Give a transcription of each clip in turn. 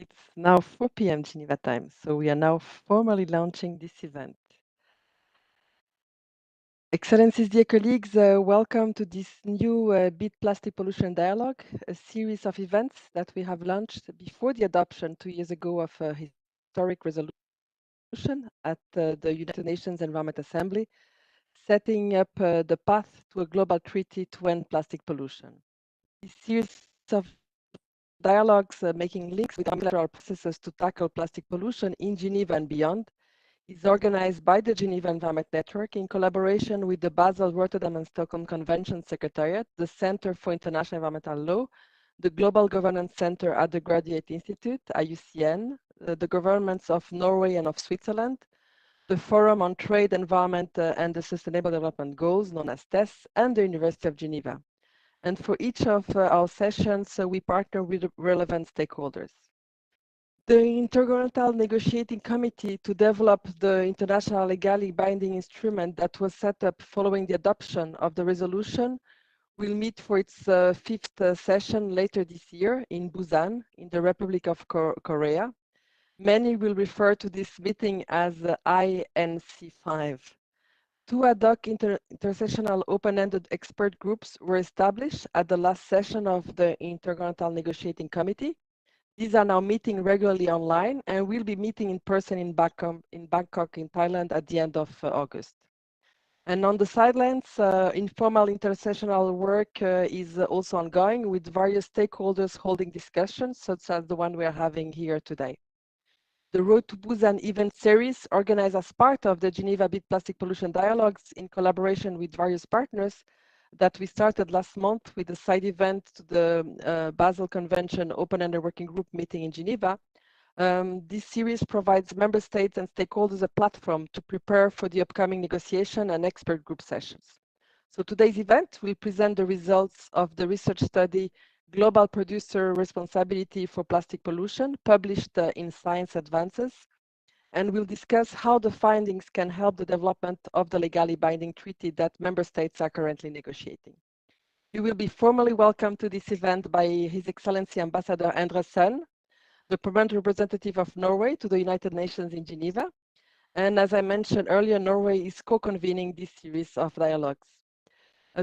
It's now 4 p.m. Geneva time, so we are now formally launching this event. Excellencies, dear colleagues, welcome to this new Beat Plastic Pollution Dialogue, a series of events that we have launched before the adoption 2 years ago of a historic resolution at the United Nations Environment Assembly, setting up the path to a global treaty to end plastic pollution. This series of dialogues making links with multilateral processes to tackle plastic pollution in Geneva and beyond is organized by the Geneva Environment Network in collaboration with the Basel, Rotterdam and Stockholm Convention Secretariat, the Center for International Environmental Law, the Global Governance Center at the Graduate Institute, IUCN, the governments of Norway and of Switzerland, the Forum on Trade, Environment and the Sustainable Development Goals, known as TESS, and the University of Geneva. And for each of our sessions, we partner with relevant stakeholders. The Intergovernmental Negotiating Committee to develop the international legally binding instrument that was set up following the adoption of the resolution will meet for its fifth session later this year in Busan, in the Republic of Korea. Many will refer to this meeting as INC5. Two ad hoc intersessional open-ended expert groups were established at the last session of the Intergovernmental Negotiating Committee. These are now meeting regularly online and will be meeting in person in Bangkok, in Thailand at the end of August. And on the sidelines, informal intersessional work is also ongoing with various stakeholders holding discussions, such as the one we are having here today. The Road to Busan event series, organized as part of the Geneva Beat Plastic Pollution Dialogues in collaboration with various partners that we started last month with a side event to the Basel Convention Open-Ended Working Group meeting in Geneva. This series provides member states and stakeholders a platform to prepare for the upcoming negotiation and expert group sessions. So today's event will present the results of the research study Global Producer Responsibility for Plastic Pollution, published in Science Advances, and we'll discuss how the findings can help the development of the legally binding treaty that member states are currently negotiating. You will be formally welcomed to this event by His Excellency Ambassador Endre Sun, the permanent representative of Norway to the United Nations in Geneva. And as I mentioned earlier, Norway is co-convening this series of dialogues.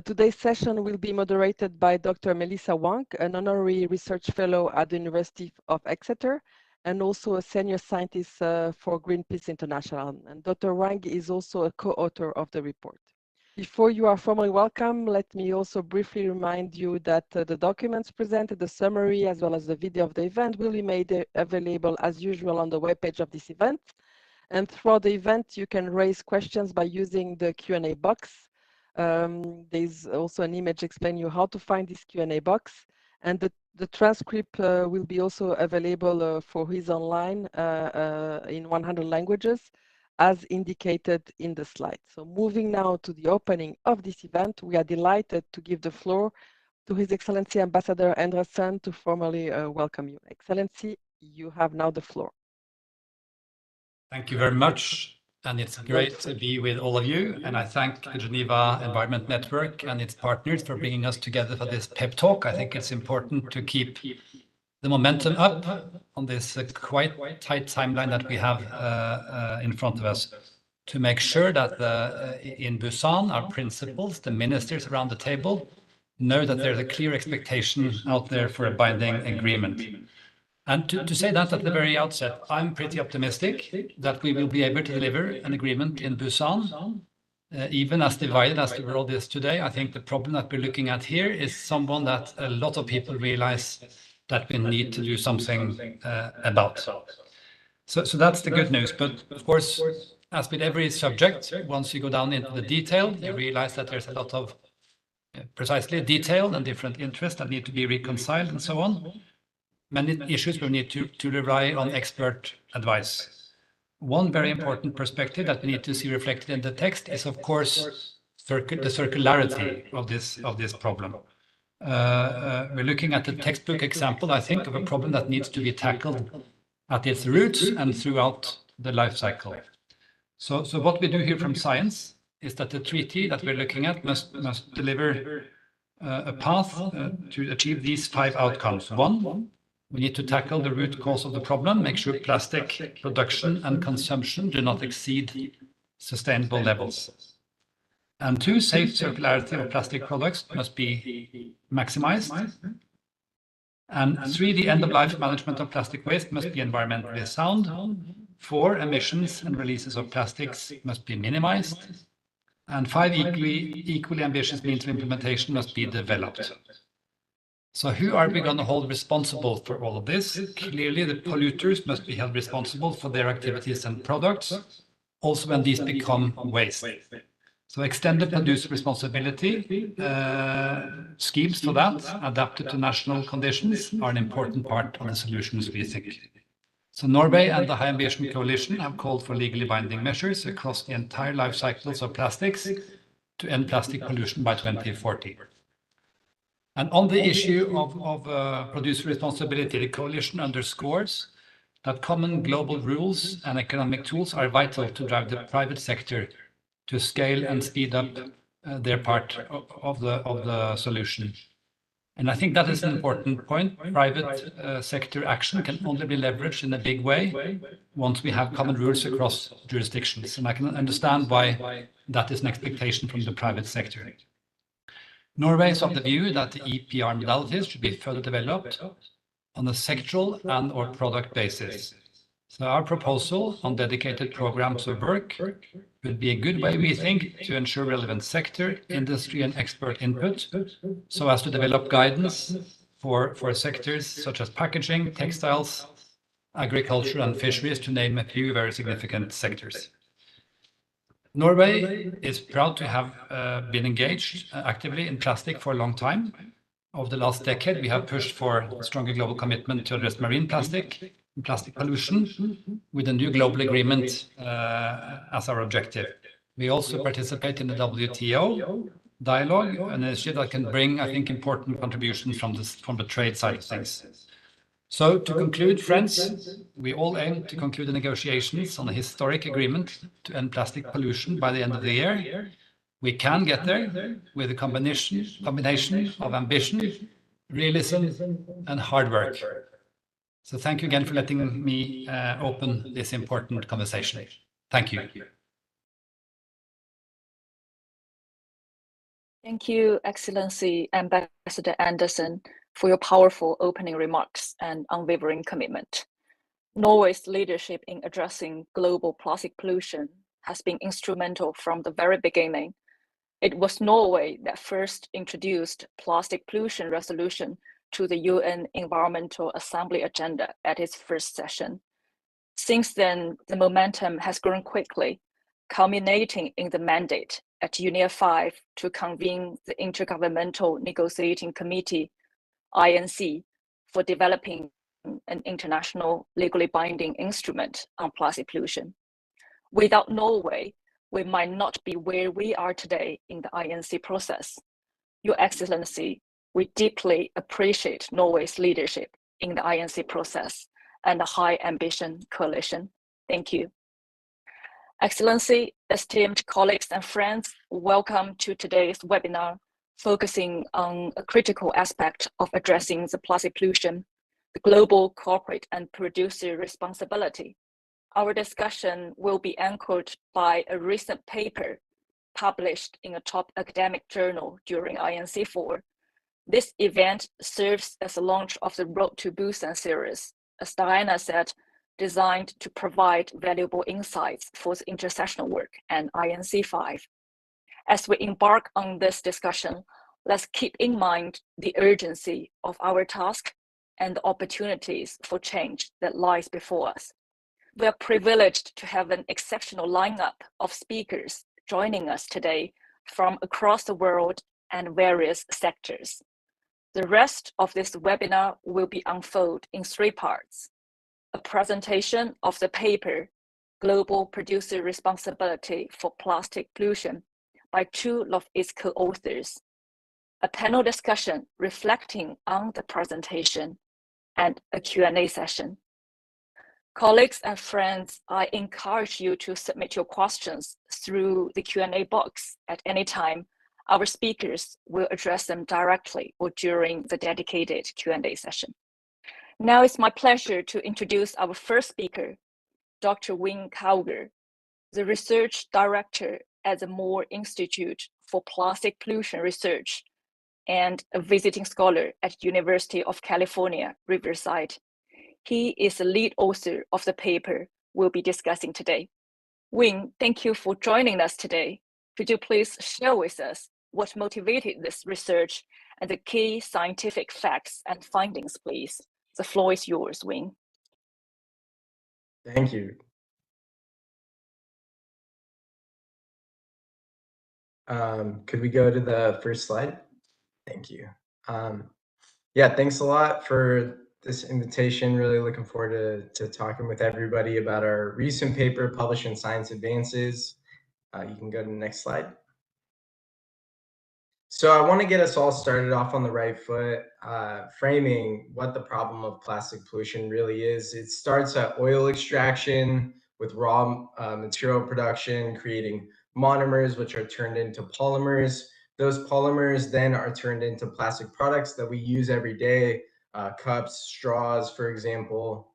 Today's session will be moderated by Dr. Melissa Wang, an honorary research fellow at the University of Exeter, and also a senior scientist for Greenpeace International. And Dr. Wang is also a co-author of the report. Before you are formally welcome, let me also briefly remind you that the documents presented, the summary, as well as the video of the event will be made available as usual on the webpage of this event. And throughout the event, you can raise questions by using the Q&A box. There's also an image explaining you how to find this Q&A box. And the transcript will be also available for his online in 100 languages, as indicated in the slide. So moving now to the opening of this event, we are delighted to give the floor to His Excellency Ambassador Endre Sun to formally welcome you. Excellency, you have now the floor. Thank you very much. And it's great to be with all of you. And I thank the Geneva Environment Network and its partners for bringing us together for this pep talk. I think it's important to keep the momentum up on this quite tight timeline that we have in front of us, to make sure that in Busan, our principals, the ministers around the table, know that there's a clear expectation out there for a binding agreement. And to say that at the very outset, I'm pretty optimistic that we will be able to deliver an agreement in Busan. Even as divided as the world is today, I think the problem that we're looking at here is someone that a lot of people realize that we need to do something about. So that's the good news. But of course, as with every subject, once you go down into the detail, you realize that there's a lot of precisely detail and different interests that need to be reconciled and so on. Many issues we need to rely on expert advice. One very important perspective that we need to see reflected in the text is, of course, the circularity of this problem. We're looking at the textbook example, I think, of a problem that needs to be tackled at its roots and throughout the life cycle. So what we do here from science is that the treaty that we're looking at must deliver a path to achieve these 5 outcomes. One, We need to tackle the root cause of the problem, make sure plastic production and consumption do not exceed sustainable levels. And 2, safe circularity of plastic products must be maximized. And 3, the end-of-life management of plastic waste must be environmentally sound. 4, emissions and releases of plastics must be minimized. And 5, equally ambitious means of implementation must be developed. So who are we going to hold responsible for all of this? Clearly, the polluters must be held responsible for their activities and products, also when these become waste. So extended producer responsibility schemes for that, adapted to national conditions, are an important part of the solutions, we think. So Norway and the High Ambition Coalition have called for legally binding measures across the entire life cycles of plastics to end plastic pollution by 2040. And on the issue of producer responsibility, the coalition underscores that common global rules and economic tools are vital to drive the private sector to scale and speed up their part of the solution. And I think that is an important point. Private sector action can only be leveraged in a big way once we have common rules across jurisdictions. And I can understand why that is an expectation from the private sector. Norway is of the view that the EPR modalities should be further developed on a sectoral and/or product basis. So our proposal on dedicated programs of work would be a good way, we think, to ensure relevant sector, industry, and expert input, so as to develop guidance for sectors such as packaging, textiles, agriculture, and fisheries, to name a few very significant sectors. Norway is proud to have been engaged actively in plastic for a long time. Over the last decade, we have pushed for a stronger global commitment to address marine plastic and plastic pollution with a new global agreement as our objective. We also participate in the WTO dialogue, an initiative that can bring, I think, important contributions from the trade side of things. So to conclude, friends, we all aim to conclude the negotiations on a historic agreement to end plastic pollution by the end of the year. We can get there with a combination of ambition, realism, and hard work. So thank you again for letting me open this important conversation. Thank you. Thank you, Excellency Ambassador Andersen, for your powerful opening remarks and unwavering commitment. Norway's leadership in addressing global plastic pollution has been instrumental from the very beginning. It was Norway that first introduced plastic pollution resolution to the UN Environmental Assembly agenda at its first session. Since then, the momentum has grown quickly, culminating in the mandate at UNEA 5 to convene the Intergovernmental Negotiating Committee, INC, for developing an international legally binding instrument on plastic pollution. Without Norway, we might not be where we are today in the INC process. Your Excellency, we deeply appreciate Norway's leadership in the INC process and the High Ambition Coalition. Thank you. Excellency, esteemed colleagues and friends, welcome to today's webinar, focusing on a critical aspect of addressing the plastic pollution, the global corporate and producer responsibility. Our discussion will be anchored by a recent paper published in a top academic journal during INC4. This event serves as a launch of the Road to Busan series, as Diana said, designed to provide valuable insights for the intersessional work and INC5. As we embark on this discussion, let's keep in mind the urgency of our task and the opportunities for change that lies before us. We are privileged to have an exceptional lineup of speakers joining us today from across the world and various sectors. The rest of this webinar will be unfolded in 3 parts. A presentation of the paper, Global Producer Responsibility for Plastic Pollution, by 2 of its co-authors. A panel discussion reflecting on the presentation, and a Q&A session. Colleagues and friends, I encourage you to submit your questions through the Q&A box at any time. Our speakers will address them directly or during the dedicated Q&A session. Now it's my pleasure to introduce our first speaker, Dr. Wing Kauger, the research director at the Moore Institute for Plastic Pollution Research and a visiting scholar at University of California, Riverside. He is the lead author of the paper we'll be discussing today. Wing, thank you for joining us today. Could you please share with us what motivated this research and the key scientific facts and findings, please? The floor is yours, Wing. Thank you. Could we go to the first slide? Thank you. Yeah, thanks a lot for this invitation. Really looking forward to talking with everybody about our recent paper published in Science Advances. You can go to the next slide. So I want to get us all started off on the right foot, framing what the problem of plastic pollution really is. It starts at oil extraction with raw material production, creating monomers, which are turned into polymers. Those polymers then are turned into plastic products that we use every day, cups, straws, for example.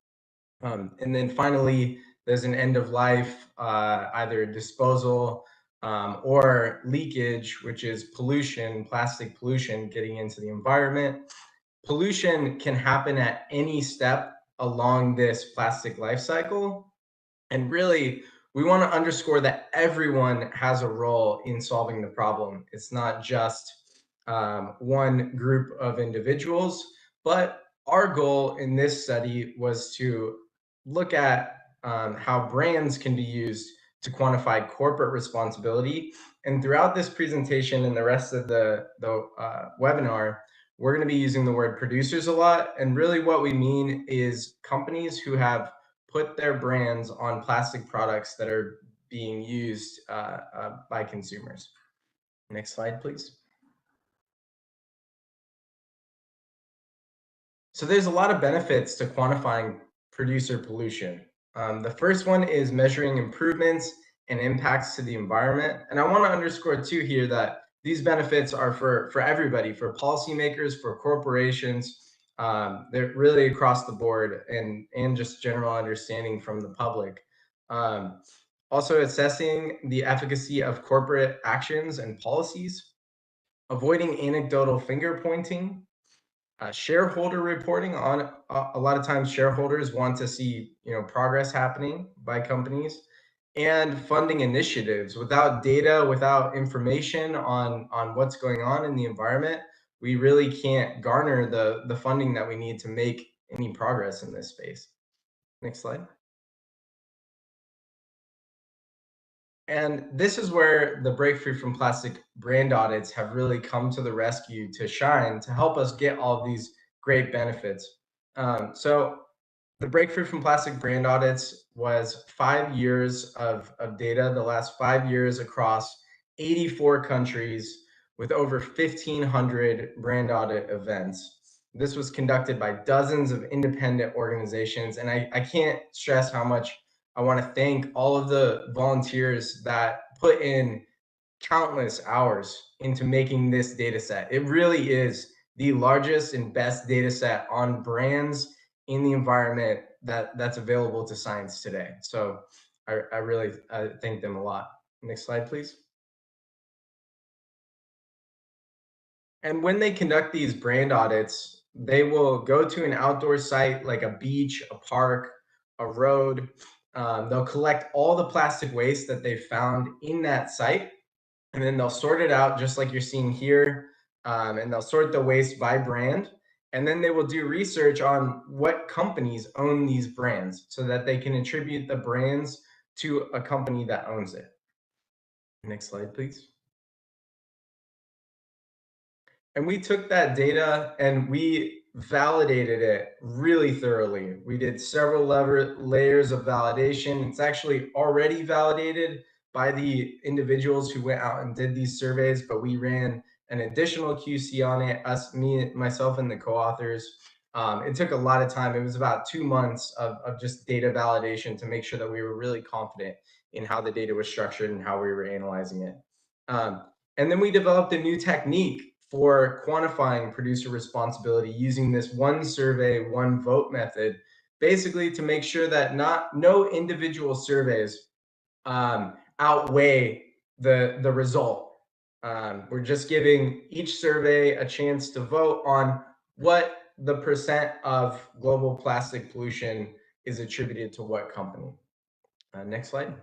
And then finally, there's an end of life, either disposal or leakage, which is pollution, plastic pollution getting into the environment. Pollution can happen at any step along this plastic life cycle. And really, we want to underscore that everyone has a role in solving the problem. It's not just one group of individuals, but our goal in this study was to look at how brands can be used to quantify corporate responsibility. And throughout this presentation and the rest of the webinar, we're going to be using the word producers a lot. And really what we mean is companies who have put their brands on plastic products that are being used by consumers. Next slide, please. So there's a lot of benefits to quantifying producer pollution. The first one is measuring improvements and impacts to the environment. And I want to underscore too here that these benefits are for everybody, for policymakers, for corporations. They're really across the board and just general understanding from the public. Also assessing the efficacy of corporate actions and policies, avoiding anecdotal finger pointing, shareholder reporting. On a lot of times shareholders want to see progress happening by companies, and funding initiatives. Without data, without information on what's going on in the environment, we really can't garner the funding that we need to make any progress in this space. Next slide. And this is where the Breakthrough from Plastic brand audits have really come to the rescue to shine, to help us get all these great benefits. So the Breakthrough from Plastic brand audits was 5 years of data, the last 5 years across 84 countries with over 1,500 brand audit events. This was conducted by dozens of independent organizations, and I can't stress how much I want to thank all of the volunteers that put in countless hours into making this data set. It really is the largest and best data set on brands in the environment that's available to science today. So I really thank them a lot. Next slide, please. And when they conduct these brand audits, they will go to an outdoor site like a beach, a park, a road. They'll collect all the plastic waste that they found in that site, and then they'll sort it out just like you're seeing here. And they'll sort the waste by brand. And then they will do research on what companies own these brands so that they can attribute the brands to a company that owns it. Next slide, please. And we took that data and we validated it really thoroughly. We did several layers of validation. It's actually already validated by the individuals who went out and did these surveys, but we ran an additional QC on it, myself and the co-authors. It took a lot of time. It was about 2 months of just data validation to make sure that we were really confident in how the data was structured and how we were analyzing it. And then we developed a new technique for quantifying producer responsibility using this one survey, one vote method, basically to make sure that no individual surveys outweigh the result. We're just giving each survey a chance to vote on what the percent of global plastic pollution is attributed to what company. Next slide.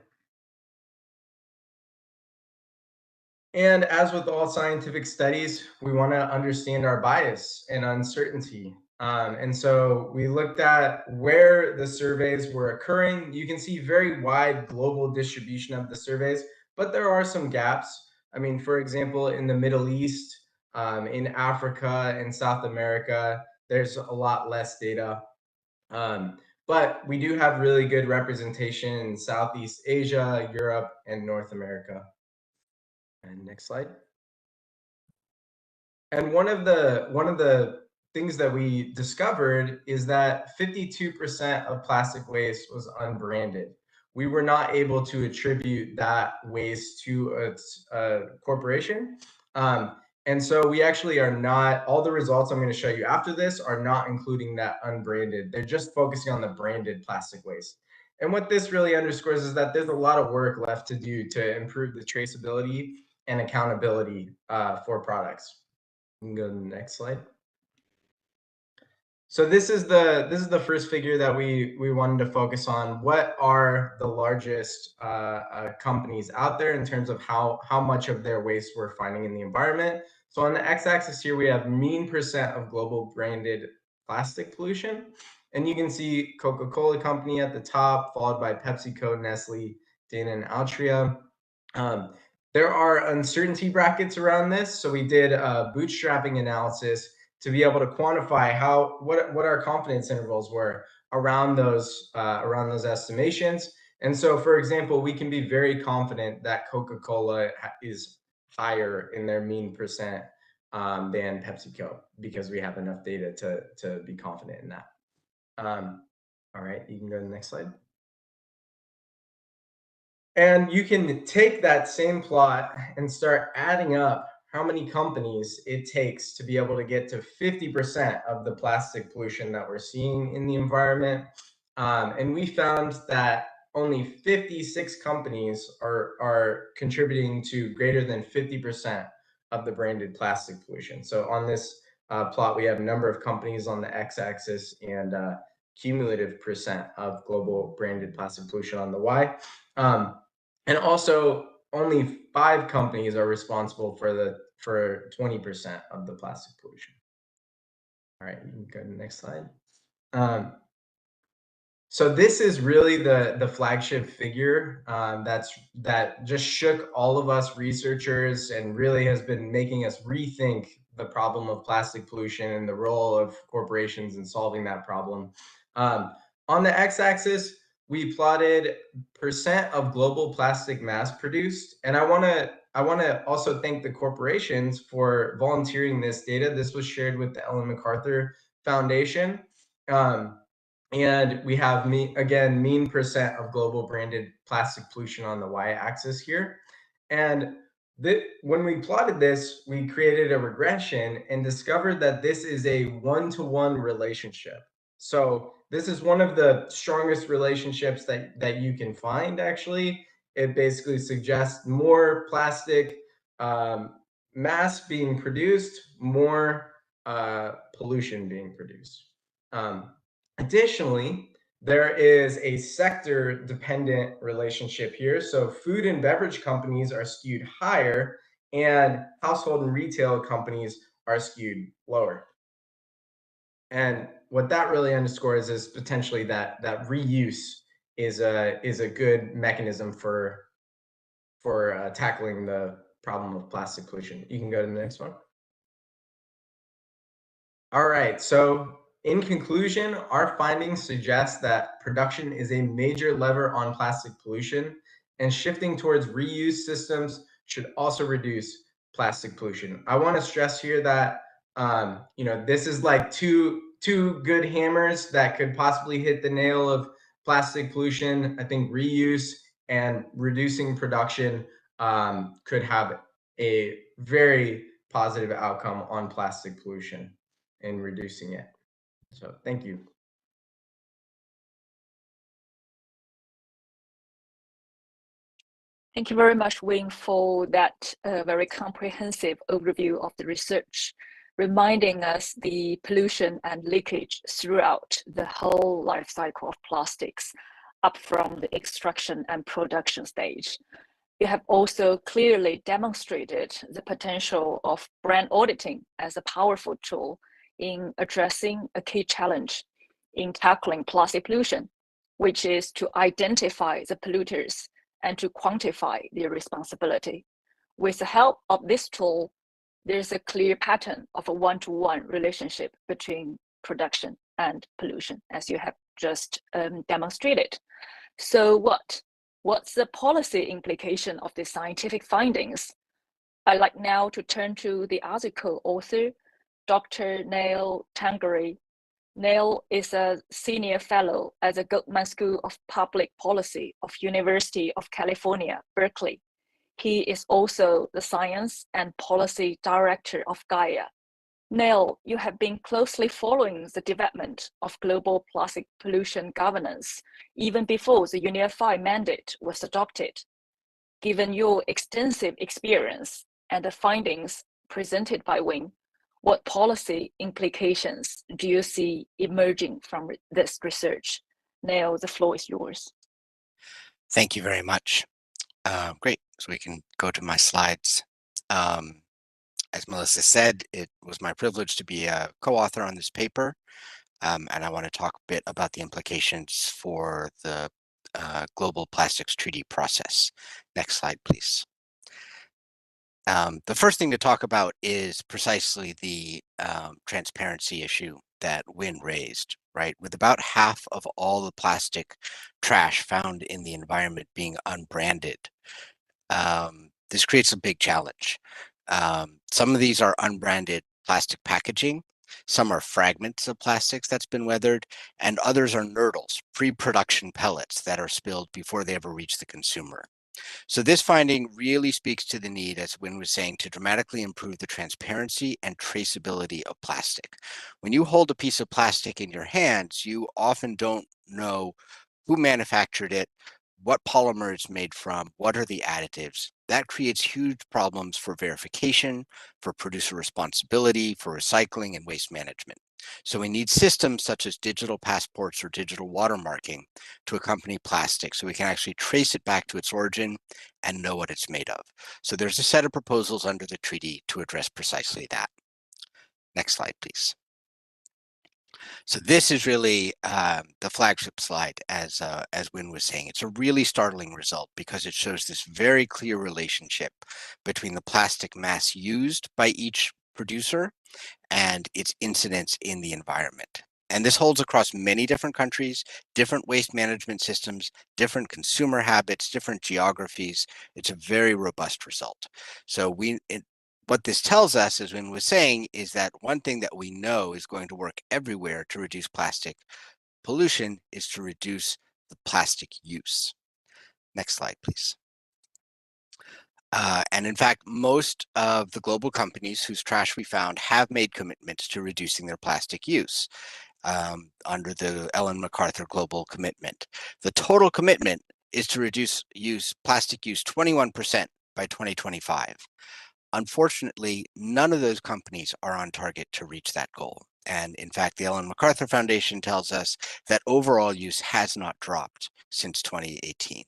And as with all scientific studies, we want to understand our bias and uncertainty. And so we looked at where the surveys were occurring. You can see very wide global distribution of the surveys, but there are some gaps. I mean, for example, in the Middle East, in Africa and South America, there's a lot less data. But we do have really good representation in Southeast Asia, Europe, and North America. And next slide. And one of the things that we discovered is that 52% of plastic waste was unbranded. We were not able to attribute that waste to a corporation. And so we actually are not, all the results I'm going to show you after this are not including that unbranded. They're just focusing on the branded plastic waste. And what this really underscores is that there's a lot of work left to do to improve the traceability and accountability for products. You can go to the next slide. So this is the first figure that we wanted to focus on. What are the largest companies out there in terms of how much of their waste we're finding in the environment? So on the x-axis here, we have mean percent of global branded plastic pollution. And you can see Coca-Cola company at the top, followed by PepsiCo, Nestle, Dana, and Altria. There are uncertainty brackets around this. So we did a bootstrapping analysis to be able to quantify what our confidence intervals were around those estimations. And so, for example, we can be very confident that Coca-Cola is higher in their mean percent than PepsiCo because we have enough data to be confident in that. All right, you can go to the next slide. And you can take that same plot and start adding up how many companies it takes to be able to get to 50% of the plastic pollution that we're seeing in the environment. And we found that only 56 companies are contributing to greater than 50% of the branded plastic pollution. So on this plot, we have a number of companies on the x-axis and cumulative percent of global branded plastic pollution on the y. And also, only 5 companies are responsible for 20% of the plastic pollution. All right, you can go to the next slide. So this is really the flagship figure that just shook all of us researchers and really has been making us rethink the problem of plastic pollution and the role of corporations in solving that problem. On the x-axis, we plotted percent of global plastic mass produced, and I want to also thank the corporations for volunteering this data. This was shared with the Ellen MacArthur Foundation, and we have mean percent of global branded plastic pollution on the y-axis here, and when we plotted this, we created a regression and discovered that this is a one-to-one relationship. So this is one of the strongest relationships that you can find, actually. It basically suggests more plastic mass being produced, more pollution being produced. Additionally, there is a sector-dependent relationship here. So food and beverage companies are skewed higher, and household and retail companies are skewed lower. And what that really underscores is potentially that reuse is a good mechanism for tackling the problem of plastic pollution. You can go to the next one. All right, so in conclusion, our findings suggest that production is a major lever on plastic pollution, and shifting towards reuse systems should also reduce plastic pollution. I want to stress here that this is like two good hammers that could possibly hit the nail of plastic pollution. I think reuse and reducing production could have a very positive outcome on plastic pollution and reducing it. So thank you. Thank you very much, Wing, for that very comprehensive overview of the research, reminding us the pollution and leakage throughout the whole life cycle of plastics, up from the extraction and production stage. You have also clearly demonstrated the potential of brand auditing as a powerful tool in addressing a key challenge in tackling plastic pollution, which is to identify the polluters and to quantify their responsibility. With the help of this tool, there's a clear pattern of a one-to-one relationship between production and pollution, as you have just demonstrated. So what's the policy implication of the scientific findings? I'd like now to turn to the other co-author, Dr. Neil Tangari. Neil is a senior fellow at the Goldman School of Public Policy of University of California, Berkeley. He is also the Science and Policy Director of Gaia. Neil, you have been closely following the development of global plastic pollution governance even before the Unified Mandate was adopted. Given your extensive experience and the findings presented by Wing, what policy implications do you see emerging from this research? Neil, the floor is yours. Thank you very much. Great, so we can go to my slides. As Melissa said, it was my privilege to be a co-author on this paper, and I want to talk a bit about the implications for the global plastics treaty process. Next slide, please. The first thing to talk about is precisely the transparency issue that Win raised, right? With about half of all the plastic trash found in the environment being unbranded, this creates a big challenge. Some of these are unbranded plastic packaging, some are fragments of plastics that's been weathered, and others are nurdles, pre-production pellets that are spilled before they ever reach the consumer. So this finding really speaks to the need, as Win was saying, to dramatically improve the transparency and traceability of plastic. When you hold a piece of plastic in your hands, you often don't know who manufactured it, what polymer it's made from, what are the additives. That creates huge problems for verification, for producer responsibility, for recycling and waste management. So we need systems such as digital passports or digital watermarking to accompany plastic so we can actually trace it back to its origin and know what it's made of. So there's a set of proposals under the treaty to address precisely that. Next slide, please. So this is really the flagship slide, as Win was saying. It's a really startling result because it shows this very clear relationship between the plastic mass used by each producer and its incidence in the environment. And this holds across many different countries, different waste management systems, different consumer habits, different geographies. It's a very robust result. So what this tells us, as Win was saying, is that one thing that we know is going to work everywhere to reduce plastic pollution is to reduce the plastic use. Next slide, please. And in fact, most of the global companies whose trash we found have made commitments to reducing their plastic use under the Ellen MacArthur Global Commitment. The total commitment is to reduce plastic use 21% by 2025. Unfortunately, none of those companies are on target to reach that goal. And in fact, the Ellen MacArthur Foundation tells us that overall use has not dropped since 2018.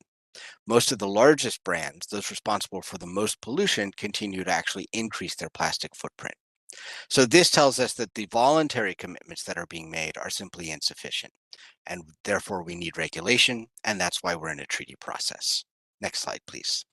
Most of the largest brands, those responsible for the most pollution, continue to actually increase their plastic footprint. So this tells us that the voluntary commitments that are being made are simply insufficient. And therefore we need regulation, and that's why we're in a treaty process. Next slide, please.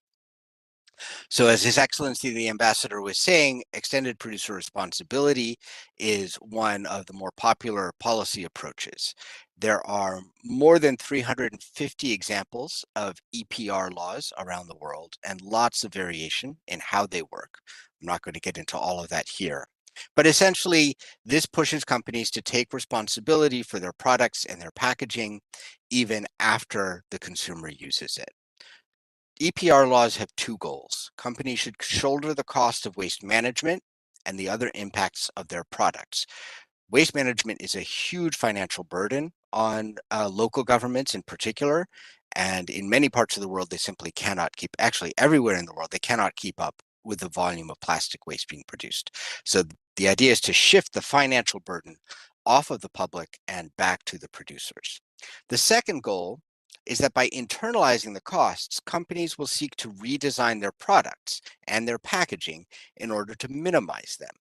So as His Excellency the Ambassador was saying, extended producer responsibility is one of the more popular policy approaches. There are more than 350 examples of EPR laws around the world and lots of variation in how they work. I'm not going to get into all of that here. But essentially, this pushes companies to take responsibility for their products and their packaging even after the consumer uses it. EPR laws have two goals. Companies should shoulder the cost of waste management and the other impacts of their products. Waste management is a huge financial burden on local governments in particular, and in many parts of the world, they simply cannot keep, actually everywhere in the world, they cannot keep up with the volume of plastic waste being produced. So the idea is to shift the financial burden off of the public and back to the producers. The second goal is that by internalizing the costs, companies will seek to redesign their products and their packaging in order to minimize them.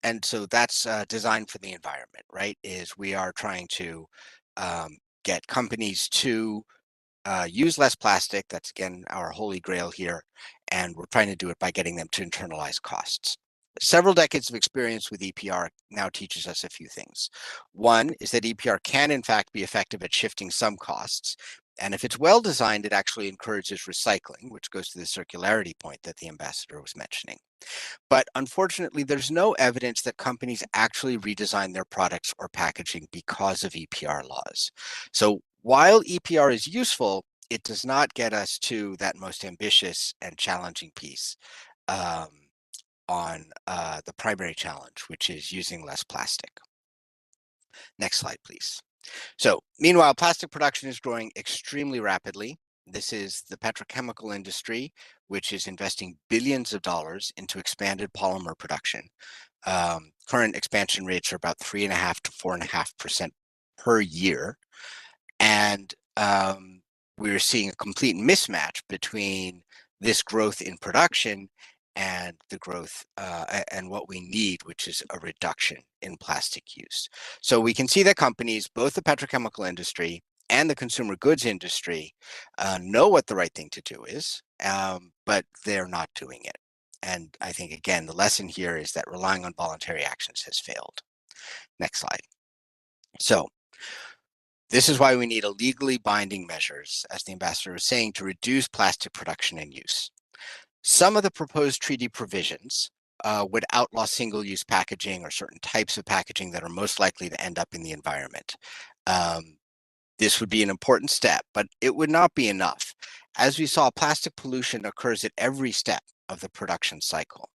And so that's designed for the environment, right? Is we are trying to get companies to use less plastic. That's again our holy grail here, and we're trying to do it by getting them to internalize costs. Several decades of experience with EPR now teaches us a few things. One is that EPR can in fact be effective at shifting some costs, and if it's well designed, it actually encourages recycling, which goes to the circularity point that the ambassador was mentioning. But unfortunately, there's no evidence that companies actually redesign their products or packaging because of EPR laws. So while EPR is useful, it does not get us to that most ambitious and challenging piece on the primary challenge, which is using less plastic. Next slide, please. So meanwhile, plastic production is growing extremely rapidly. This is the petrochemical industry, which is investing billions of dollars into expanded polymer production. Current expansion rates are about 3.5% to 4.5% per year. And we're seeing a complete mismatch between this growth in production and the growth and what we need, which is a reduction in plastic use. So we can see that companies, both the petrochemical industry and the consumer goods industry, know what the right thing to do is, but they're not doing it. And I think, again, the lesson here is that relying on voluntary actions has failed. Next slide. So this is why we need a legally binding measures, as the ambassador was saying, to reduce plastic production and use. Some of the proposed treaty provisions would outlaw single-use packaging or certain types of packaging that are most likely to end up in the environment. This would be an important step, but it would not be enough. As we saw, plastic pollution occurs at every step of the production cycle.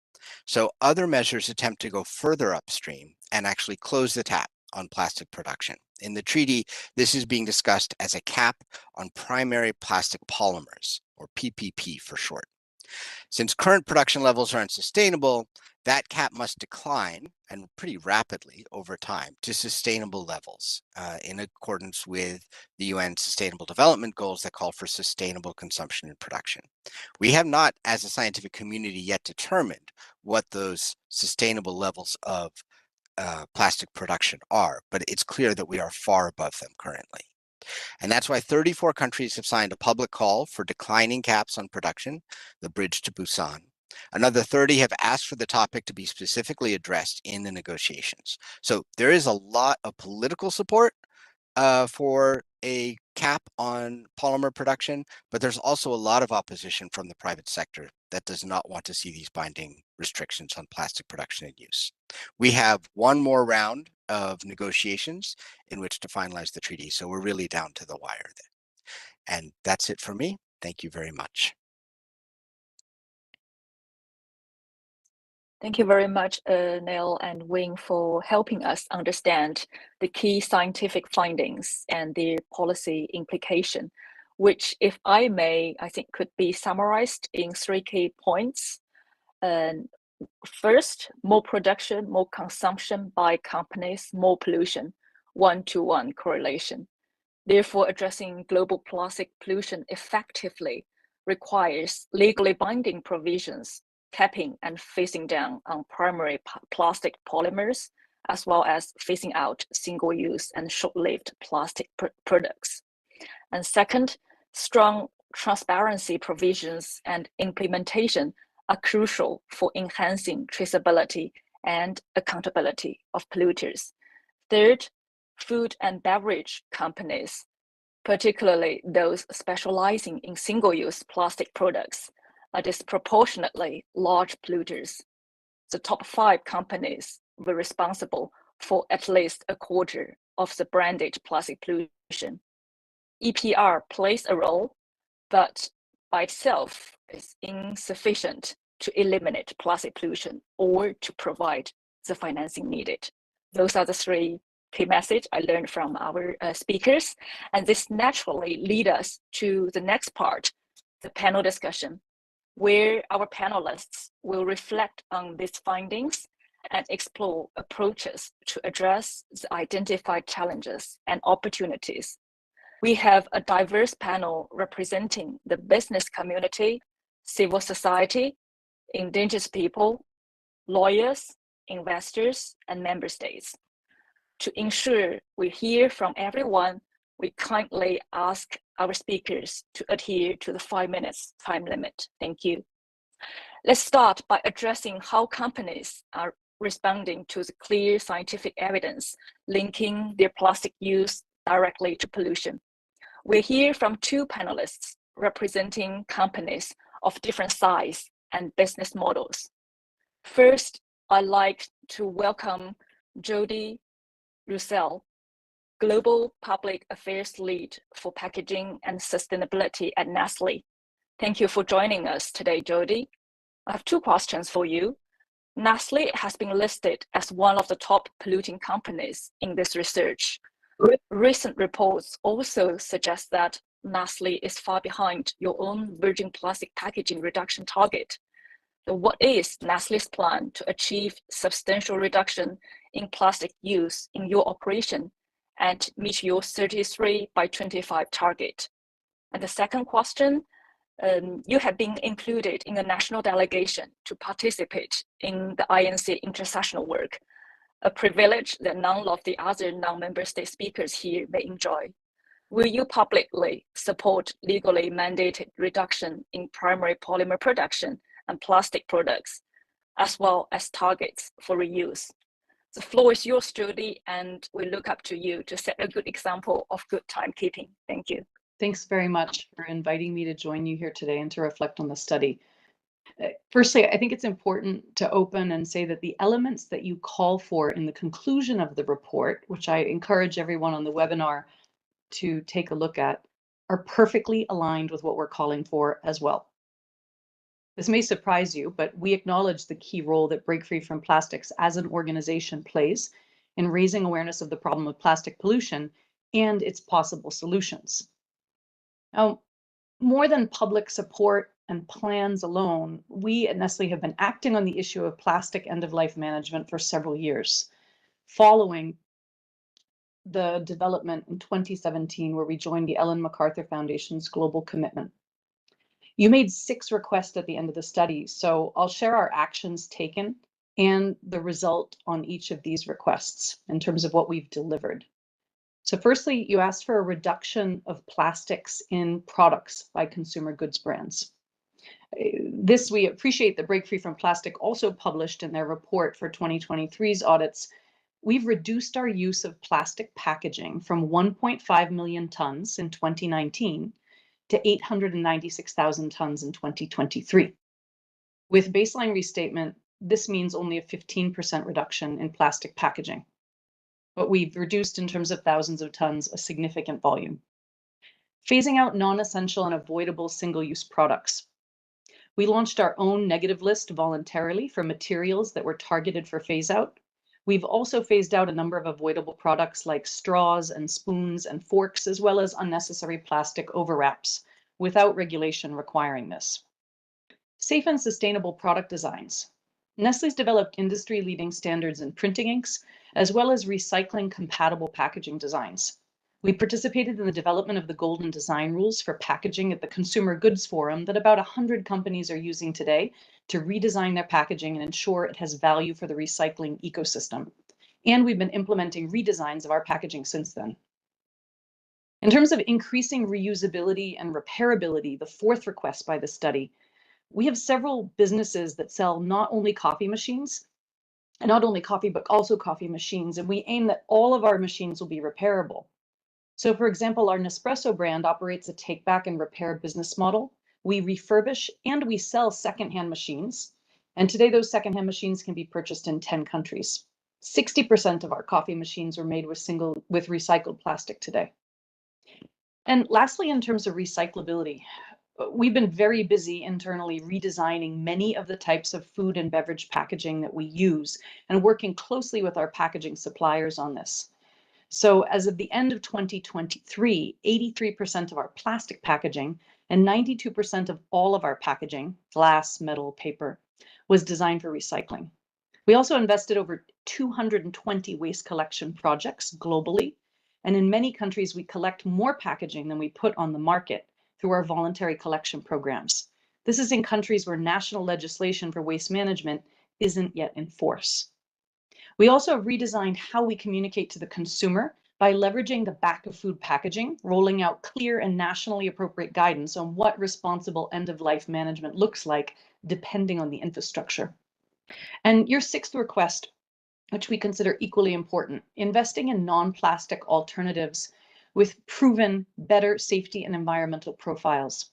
So other measures attempt to go further upstream and actually close the tap on plastic production. In the treaty, this is being discussed as a cap on primary plastic polymers, or PPP for short. Since current production levels are unsustainable, that cap must decline, and pretty rapidly over time, to sustainable levels in accordance with the UN Sustainable Development Goals that call for sustainable consumption and production. We have not, as a scientific community, yet determined what those sustainable levels of plastic production are, but it's clear that we are far above them currently. And that's why 34 countries have signed a public call for declining caps on production, the bridge to Busan. Another 30 have asked for the topic to be specifically addressed in the negotiations. So there is a lot of political support for a cap on polymer production, but there's also a lot of opposition from the private sector that does not want to see these binding restrictions on plastic production and use. We have one more round of negotiations in which to finalize the treaty, so we're really down to the wire there. And that's it for me. Thank you very much. Thank you very much, Neil and Wing, for helping us understand the key scientific findings and their policy implication, which, if I may, I think could be summarized in 3 key points. First, more production, more consumption by companies, more pollution, one-to-one correlation. Therefore, addressing global plastic pollution effectively requires legally binding provisions capping and phasing down on primary plastic polymers, as well as phasing out single-use and short-lived plastic products. And second, strong transparency provisions and implementation are crucial for enhancing traceability and accountability of polluters. Third, food and beverage companies, particularly those specializing in single-use plastic products, are disproportionately large polluters. The top 5 companies were responsible for at least a quarter of the branded plastic pollution. EPR plays a role, but by itself is insufficient to eliminate plastic pollution or to provide the financing needed. Those are the three key messages I learned from our speakers. And this naturally leads us to the next part, the panel discussion, where our panelists will reflect on these findings and explore approaches to address the identified challenges and opportunities. We have a diverse panel representing the business community, civil society, indigenous people, lawyers, investors, and member states. To ensure we hear from everyone, we kindly ask our speakers to adhere to the 5 minutes time limit. Thank you. Let's start by addressing how companies are responding to the clear scientific evidence linking their plastic use directly to pollution. We hear from two panelists representing companies of different size and business models. First, I'd like to welcome Jody Roussel, Global Public Affairs Lead for Packaging and Sustainability at Nestle. Thank you for joining us today, Jody. I have two questions for you. Nestle has been listed as one of the top polluting companies in this research. Recent reports also suggest that Nestle is far behind your own virgin plastic packaging reduction target. So what is Nestle's plan to achieve substantial reduction in plastic use in your operation and meet your 33 by 25 target? And the second question, you have been included in the national delegation to participate in the INC intersessional work, a privilege that none of the other non-member state speakers here may enjoy. Will you publicly support legally mandated reduction in primary polymer production and plastic products, as well as targets for reuse? The floor is yours, Jody, and we look up to you to set a good example of good timekeeping. Thank you. Thanks very much for inviting me to join you here today and to reflect on the study. Firstly, I think it's important to open and say that the elements that you call for in the conclusion of the report, which I encourage everyone on the webinar to take a look at, are perfectly aligned with what we're calling for as well. This may surprise you, but we acknowledge the key role that Break Free from Plastics as an organization plays in raising awareness of the problem of plastic pollution and its possible solutions. Now, more than public support and plans alone, we at Nestle have been acting on the issue of plastic end-of-life management for several years, following the development in 2017, where we joined the Ellen MacArthur Foundation's global commitment. You made 6 requests at the end of the study, so I'll share our actions taken and the result on each of these requests in terms of what we've delivered. So firstly, you asked for a reduction of plastics in products by consumer goods brands. This, we appreciate that Break Free from Plastic also published in their report for 2023's audits. We've reduced our use of plastic packaging from 1.5 million tons in 2019 to 896,000 tons in 2023. With baseline restatement, this means only a 15% reduction in plastic packaging. But we've reduced in terms of thousands of tons a significant volume. Phasing out non-essential and avoidable single-use products. We launched our own negative list voluntarily for materials that were targeted for phase out. We've also phased out a number of avoidable products like straws and spoons and forks, as well as unnecessary plastic overwraps, without regulation requiring this. Safe and sustainable product designs. Nestle's developed industry-leading standards in printing inks, as well as recycling compatible packaging designs. We participated in the development of the Golden Design Rules for packaging at the Consumer Goods Forum that about 100 companies are using today to redesign their packaging and ensure it has value for the recycling ecosystem. And we've been implementing redesigns of our packaging since then. In terms of increasing reusability and repairability, the 4th request by the study, we have several businesses that sell not only coffee machines, and not only coffee, but also coffee machines, and we aim that all of our machines will be repairable. So for example, our Nespresso brand operates a take back and repair business model. We refurbish and we sell secondhand machines. And today those secondhand machines can be purchased in 10 countries. 60% of our coffee machines are made with recycled plastic today. And lastly, in terms of recyclability, We've been very busy internally redesigning many of the types of food and beverage packaging that we use and working closely with our packaging suppliers on this. So as of the end of 2023, 83% of our plastic packaging and 92% of all of our packaging, glass, metal, paper, was designed for recycling. We also invested over 220 waste collection projects globally. And in many countries, we collect more packaging than we put on the market through our voluntary collection programs. This is in countries where national legislation for waste management isn't yet in force. We also redesigned how we communicate to the consumer by leveraging the back of food packaging, rolling out clear and nationally appropriate guidance on what responsible end-of-life management looks like, depending on the infrastructure. And your sixth request, which we consider equally important, investing in non-plastic alternatives with proven better safety and environmental profiles.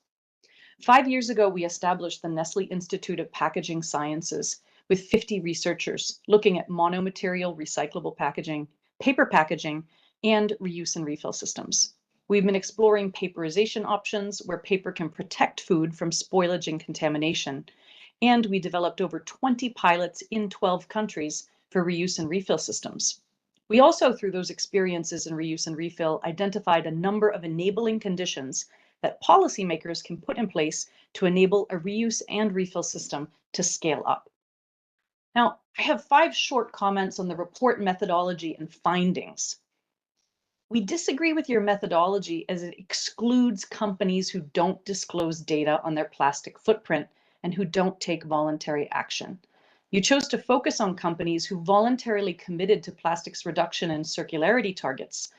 5 years ago, we established the Nestle Institute of Packaging Sciences with 50 researchers looking at monomaterial recyclable packaging, paper packaging, and reuse and refill systems. We've been exploring paperization options where paper can protect food from spoilage and contamination. And we developed over 20 pilots in 12 countries for reuse and refill systems. We also, through those experiences in reuse and refill, identified a number of enabling conditions that policymakers can put in place to enable a reuse and refill system to scale up. Now, I have 5 short comments on the report methodology and findings. We disagree with your methodology as it excludes companies who don't disclose data on their plastic footprint and who don't take voluntary action. You chose to focus on companies who voluntarily committed to plastics reduction and circularity targets.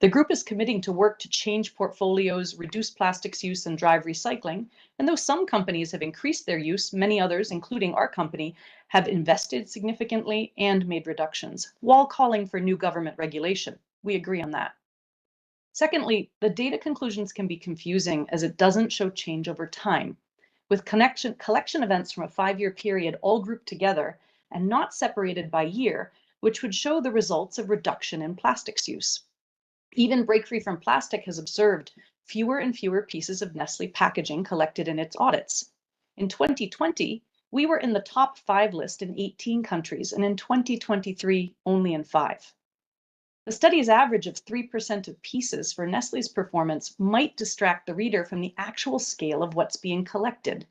The group is committing to work to change portfolios, reduce plastics use, and drive recycling. And though some companies have increased their use, many others, including our company, have invested significantly and made reductions, while calling for new government regulation. We agree on that. Secondly, the data conclusions can be confusing as it doesn't show change over time, with collection events from a 5-year period all grouped together and not separated by year, which would show the results of reduction in plastics use. Even Break Free from Plastic has observed fewer and fewer pieces of Nestle packaging collected in its audits. In 2020, we were in the top 5 list in 18 countries, and in 2023, only in 5. The study's average of 3% of pieces for Nestle's performance might distract the reader from the actual scale of what's being collected.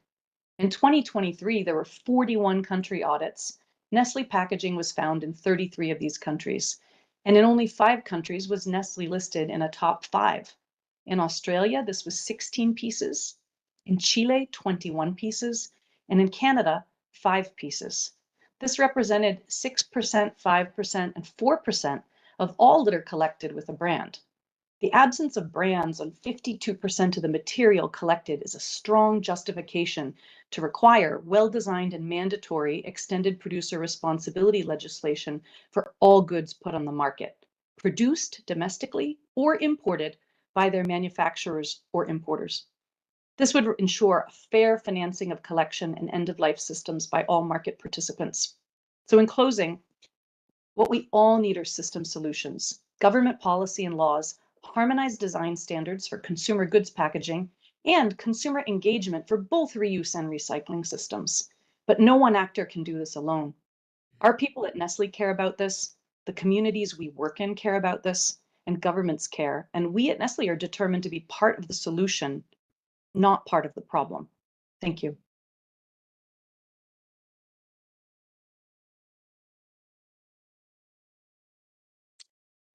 In 2023, there were 41 country audits. Nestle packaging was found in 33 of these countries. And in only 5 countries was Nestle listed in a top 5. In Australia, this was 16 pieces. In Chile, 21 pieces. And in Canada, 5 pieces. This represented 6%, 5%, and 4% of all litter collected with a brand. The absence of brands on 52% of the material collected is a strong justification to require well-designed and mandatory extended producer responsibility legislation for all goods put on the market, produced domestically or imported by their manufacturers or importers. This would ensure a fair financing of collection and end-of-life systems by all market participants. So in closing, what we all need are system solutions, government policy and laws, harmonized design standards for consumer goods packaging, and consumer engagement for both reuse and recycling systems. But no one actor can do this alone. Our people at Nestle care about this, the communities we work in care about this, and governments care. And we at Nestle are determined to be part of the solution, not part of the problem. Thank you.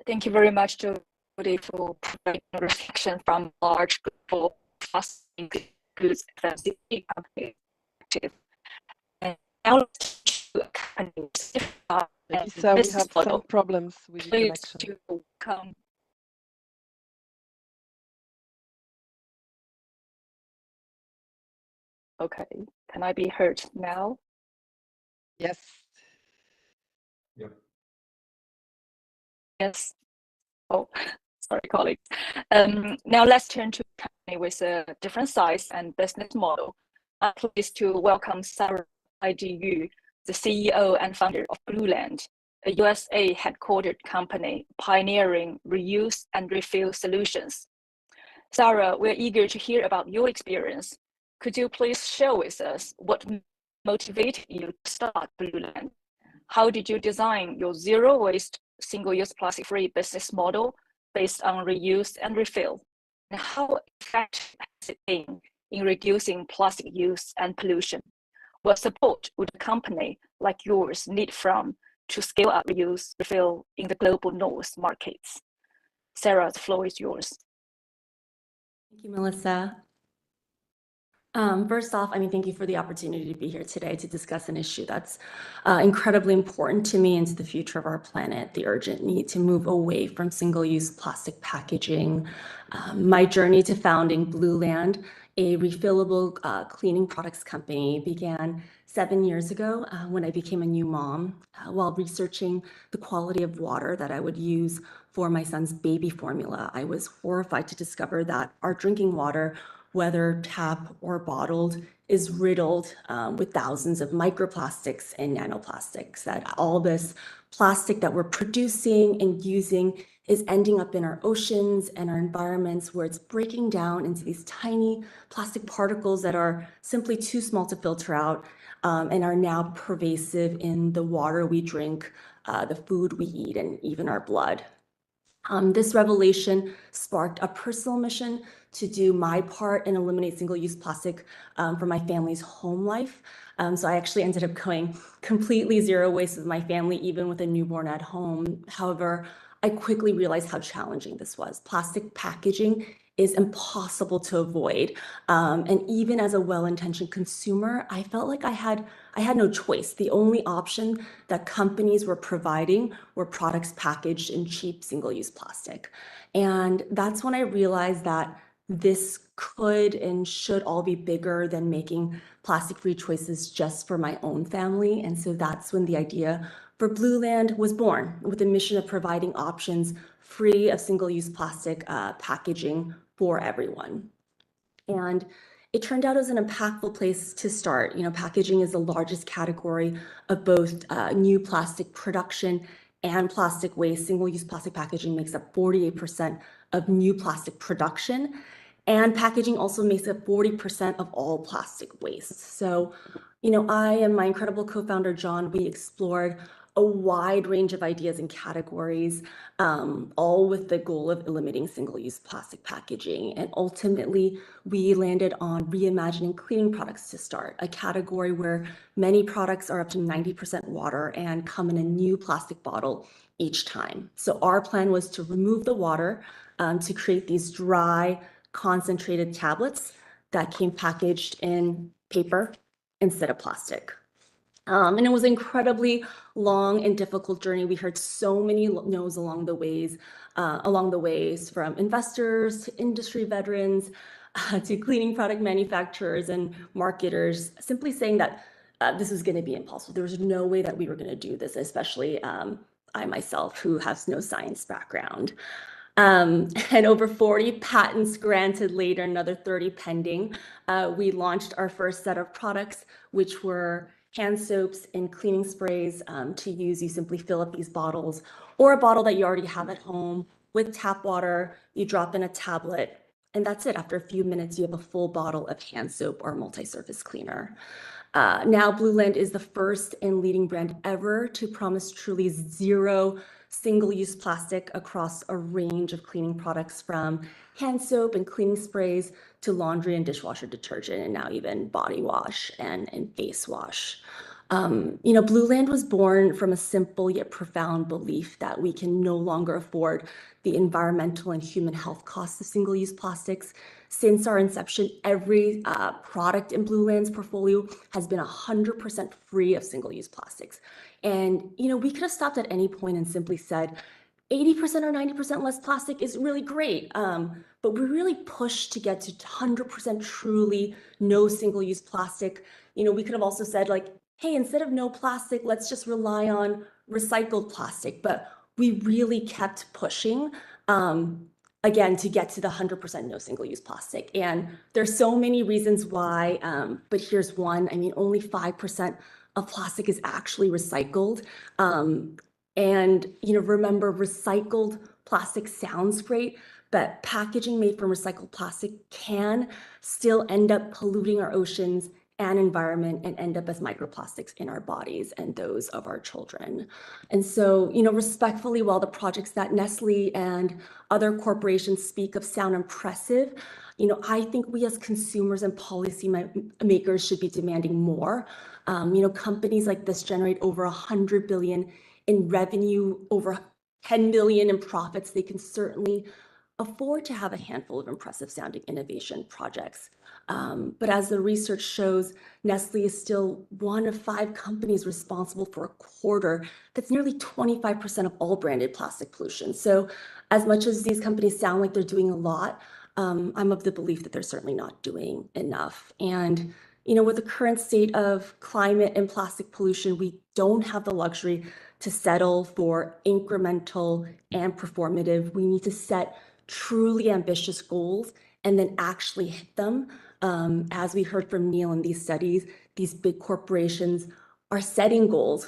Thank you very much, Jody, for providing a reflection from large global plastic goods FMCG company. And now Lisa, we have some problems with the connection. To come. Okay, can I be heard now? Yes. Yep. Yes. Oh, sorry, colleagues. Now let's turn to a company with a different size and business model. I'm pleased to welcome Sarah IGU, the CEO and founder of Blueland, a USA headquartered company pioneering reuse and refill solutions. Sarah, we're eager to hear about your experience Could you please share with us what motivated you to start Blueland? How did you design your zero waste, single-use plastic-free business model based on reuse and refill? And how effective has it been in reducing plastic use and pollution? What support would a company like yours need to scale up reuse, refill in the global North markets? Sarah, the floor is yours. Thank you, Melissa. First off, thank you for the opportunity to be here today to discuss an issue that's incredibly important to me and to the future of our planet, the urgent need to move away from single-use plastic packaging. My journey to founding Blueland, a refillable cleaning products company, began 7 years ago when I became a new mom. While researching the quality of water that I would use for my son's baby formula, I was horrified to discover that our drinking water, whether tap or bottled, is riddled with thousands of microplastics and nanoplastics, that all this plastic that we're producing and using is ending up in our oceans and our environments, where it's breaking down into these tiny plastic particles that are simply too small to filter out and are now pervasive in the water we drink, the food we eat, and even our blood. This revelation sparked a personal mission to do my part and eliminate single-use plastic for my family's home life. So I actually ended up going completely zero waste with my family, even with a newborn at home. However, I quickly realized how challenging this was. Plastic packaging is impossible to avoid. And even as a well-intentioned consumer, I felt like I had no choice. The only option that companies were providing were products packaged in cheap single-use plastic. And that's when I realized that this could and should all be bigger than making plastic-free choices just for my own family. And so that's when the idea for Blueland was born, with a mission of providing options free of single-use plastic packaging for everyone. And it turned out as an impactful place to start. Packaging is the largest category of both new plastic production and plastic waste. Single-use plastic packaging makes up 48% of new plastic production, and packaging also makes up 40% of all plastic waste. So, I and my incredible co-founder, John, we explored a wide range of ideas and categories, all with the goal of eliminating single-use plastic packaging. And ultimately, we landed on reimagining cleaning products to start, a category where many products are up to 90% water and come in a new plastic bottle each time. So our plan was to remove the water to create these dry, concentrated tablets that came packaged in paper instead of plastic. And it was an incredibly long and difficult journey. We heard so many no's along the ways, from investors to industry veterans to cleaning product manufacturers and marketers, simply saying that this was going to be impossible. There was no way that we were going to do this, especially I myself, who has no science background. And over 40 patents granted later, another 30 pending. We launched our first set of products, which were hand soaps and cleaning sprays to use. You simply fill up these bottles, or a bottle that you already have at home with tap water. You drop in a tablet, and that's it. After a few minutes, you have a full bottle of hand soap or multi-surface cleaner. Now, Blueland is the first and leading brand ever to promise truly zero single-use plastic across a range of cleaning products, from hand soap and cleaning sprays to laundry and dishwasher detergent, and now even body wash and face wash. Blueland was born from a simple yet profound belief that we can no longer afford the environmental and human health costs of single-use plastics. Since our inception, every product in Blueland's portfolio has been 100% free of single-use plastics. And, we could have stopped at any point and simply said, 80% or 90% less plastic is really great. But we really pushed to get to 100% truly no single-use plastic. We could have also said, like, hey, instead of no plastic, let's just rely on recycled plastic. But we really kept pushing, again, to get to the 100% no single-use plastic. And there's so many reasons why, but here's one. Only 5% of plastic is actually recycled. And remember, recycled plastic sounds great, but packaging made from recycled plastic can still end up polluting our oceans and environment and end up as microplastics in our bodies and those of our children. And so, respectfully, while the projects that Nestle and other corporations speak of sound impressive, I think we as consumers and policy makers should be demanding more. Companies like this generate over 100 billion in revenue, over 10 billion in profits. They can certainly afford to have a handful of impressive sounding innovation projects. But as the research shows, Nestle is still one of 5 companies responsible for a quarter. That's nearly 25% of all branded plastic pollution. So as much as these companies sound like they're doing a lot, I'm of the belief that they're certainly not doing enough. And with the current state of climate and plastic pollution, we don't have the luxury to settle for incremental and performative. We need to set truly ambitious goals and then actually hit them. As we heard from Neil in these studies, these big corporations are setting goals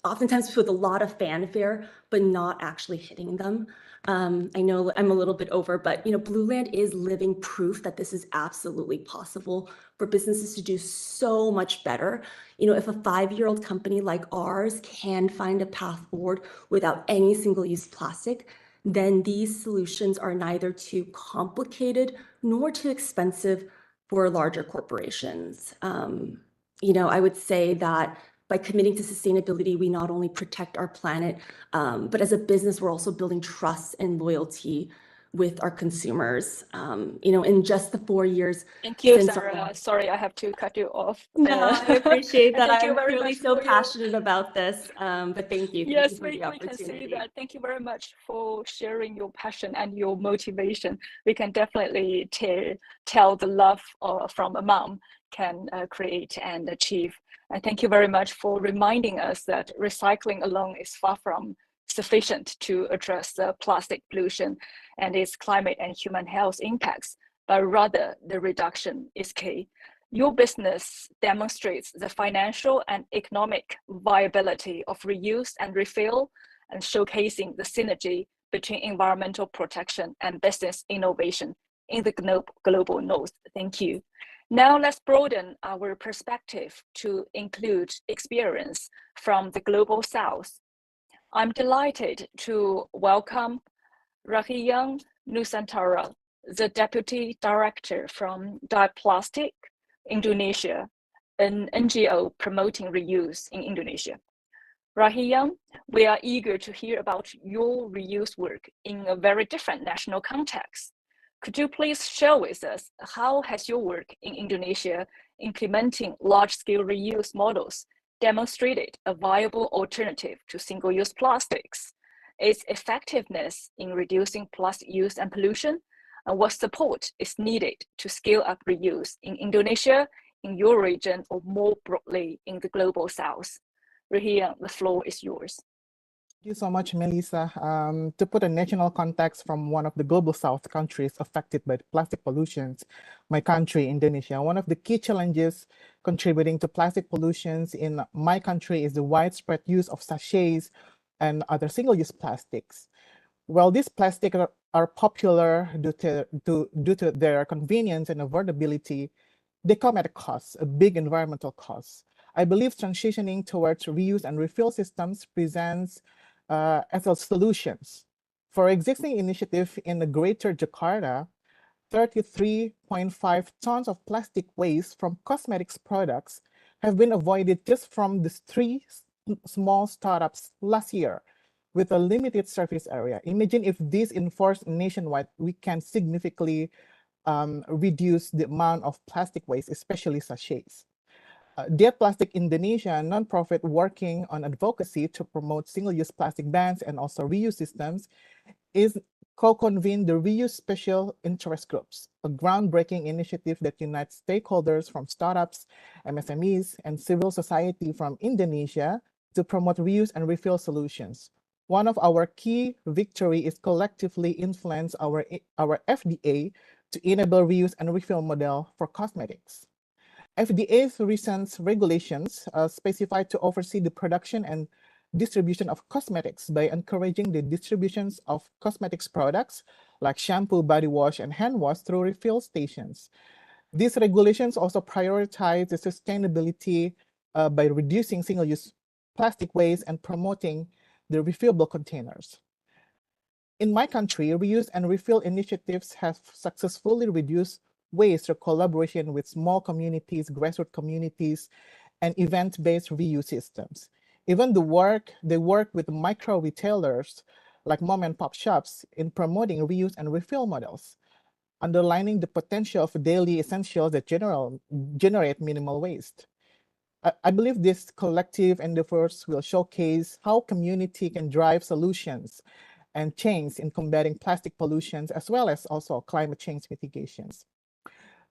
oftentimes with a lot of fanfare, but not actually hitting them. I know I'm a little bit over, but Blueland is living proof that this is absolutely possible for businesses to do so much better. If a 5-year-old company like ours can find a path forward without any single-use plastic, then these solutions are neither too complicated nor too expensive for larger corporations. I would say that by committing to sustainability, we not only protect our planet, but as a business, we're also building trust and loyalty with our consumers. In just the 4 years. Thank you, since Sarah. Sorry, I have to cut you off. No, I appreciate that. Thank you I'm very really much so for your- passionate about this. But thank you. Yes, Thank you for the we can see opportunity. that. Thank you very much for sharing your passion and your motivation. We can definitely tell the love from a mom can create and achieve. And thank you very much for reminding us that recycling alone is far from sufficient to address the plastic pollution and its climate and human health impacts, but rather the reduction is key. Your business demonstrates the financial and economic viability of reuse and refill, and showcasing the synergy between environmental protection and business innovation in the global north. Thank you. Now let's broaden our perspective to include experience from the global south. I'm delighted to welcome Rahiyang Nusantara, the Deputy Director from Diplastic Indonesia, an NGO promoting reuse in Indonesia. Rahiyang, we are eager to hear about your reuse work in a very different national context. Could you please share with us how has your work in Indonesia implementing large-scale reuse models demonstrated a viable alternative to single-use plastics, its effectiveness in reducing plastic use and pollution, and what support is needed to scale up reuse in Indonesia, in your region, or more broadly in the global south? Rahiyang, the floor is yours. Thank you so much, Melissa. To put a national context from one of the global south countries affected by plastic pollutions, my country, Indonesia, one of the key challenges contributing to plastic pollutions in my country is the widespread use of sachets and other single-use plastics. While these plastics are popular due to their convenience and affordability, they come at a cost, a big environmental cost. I believe transitioning towards reuse and refill systems presents ethical solutions. For existing initiative in the Greater Jakarta, 33.5 tons of plastic waste from cosmetics products have been avoided just from these 3 small startups last year with a limited surface area. Imagine if this enforced nationwide, we can significantly reduce the amount of plastic waste, especially sachets. Dear Plastic Indonesia, a nonprofit working on advocacy to promote single-use plastic bans and also reuse systems, is co-convened the Reuse Special Interest Groups, a groundbreaking initiative that unites stakeholders from startups, MSMEs, and civil society from Indonesia to promote reuse and refill solutions. One of our key victory is collectively influence our FDA to enable reuse and refill model for cosmetics. FDA's recent regulations specify to oversee the production and distribution of cosmetics by encouraging the distributions of cosmetics products like shampoo, body wash, and hand wash through refill stations. These regulations also prioritize the sustainability by reducing single-use plastic waste and promoting the refillable containers. In my country, reuse and refill initiatives have successfully reduced waste through collaboration with small communities, grassroots communities, and event-based reuse systems. Even they work with micro retailers like mom and pop shops in promoting reuse and refill models, underlining the potential of daily essentials that generate minimal waste. I believe this collective endeavors will showcase how community can drive solutions and change in combating plastic pollution, as well as also climate change mitigations.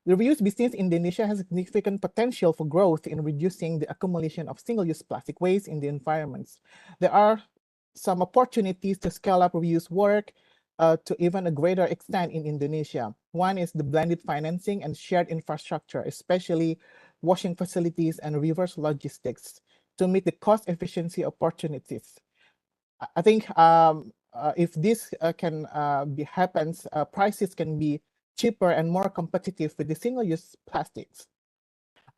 The reuse business in Indonesia has significant potential for growth in reducing the accumulation of single-use plastic waste in the environments. There are some opportunities to scale up reuse work to even a greater extent in Indonesia. One is the blended financing and shared infrastructure, especially washing facilities and reverse logistics to meet the cost efficiency opportunities. I think if this happens, prices can be cheaper and more competitive with the single-use plastics.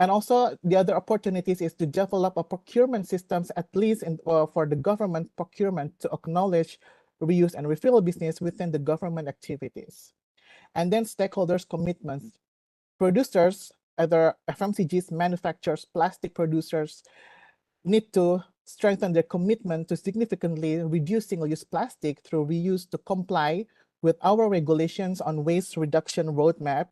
And also the other opportunities is to develop a procurement systems, at least for the government procurement, to acknowledge reuse and refill business within the government activities. And then stakeholders' commitments. Producers, either FMCGs, manufacturers, plastic producers, need to strengthen their commitment to significantly reduce single-use plastic through reuse to comply with our regulations on waste reduction roadmap,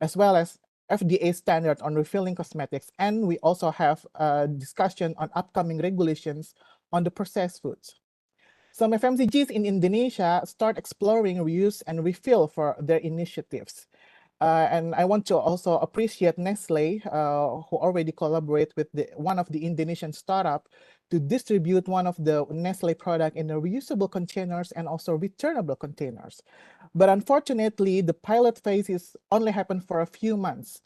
as well as FDA standard on refilling cosmetics. And we also have a discussion on upcoming regulations on the processed foods. Some FMCGs in Indonesia start exploring reuse and refill for their initiatives. And I want to also appreciate Nestle, who already collaborate with one of the Indonesian startup to distribute one of the Nestle product in the reusable containers and also returnable containers. But unfortunately, the pilot phase is only happened for a few months.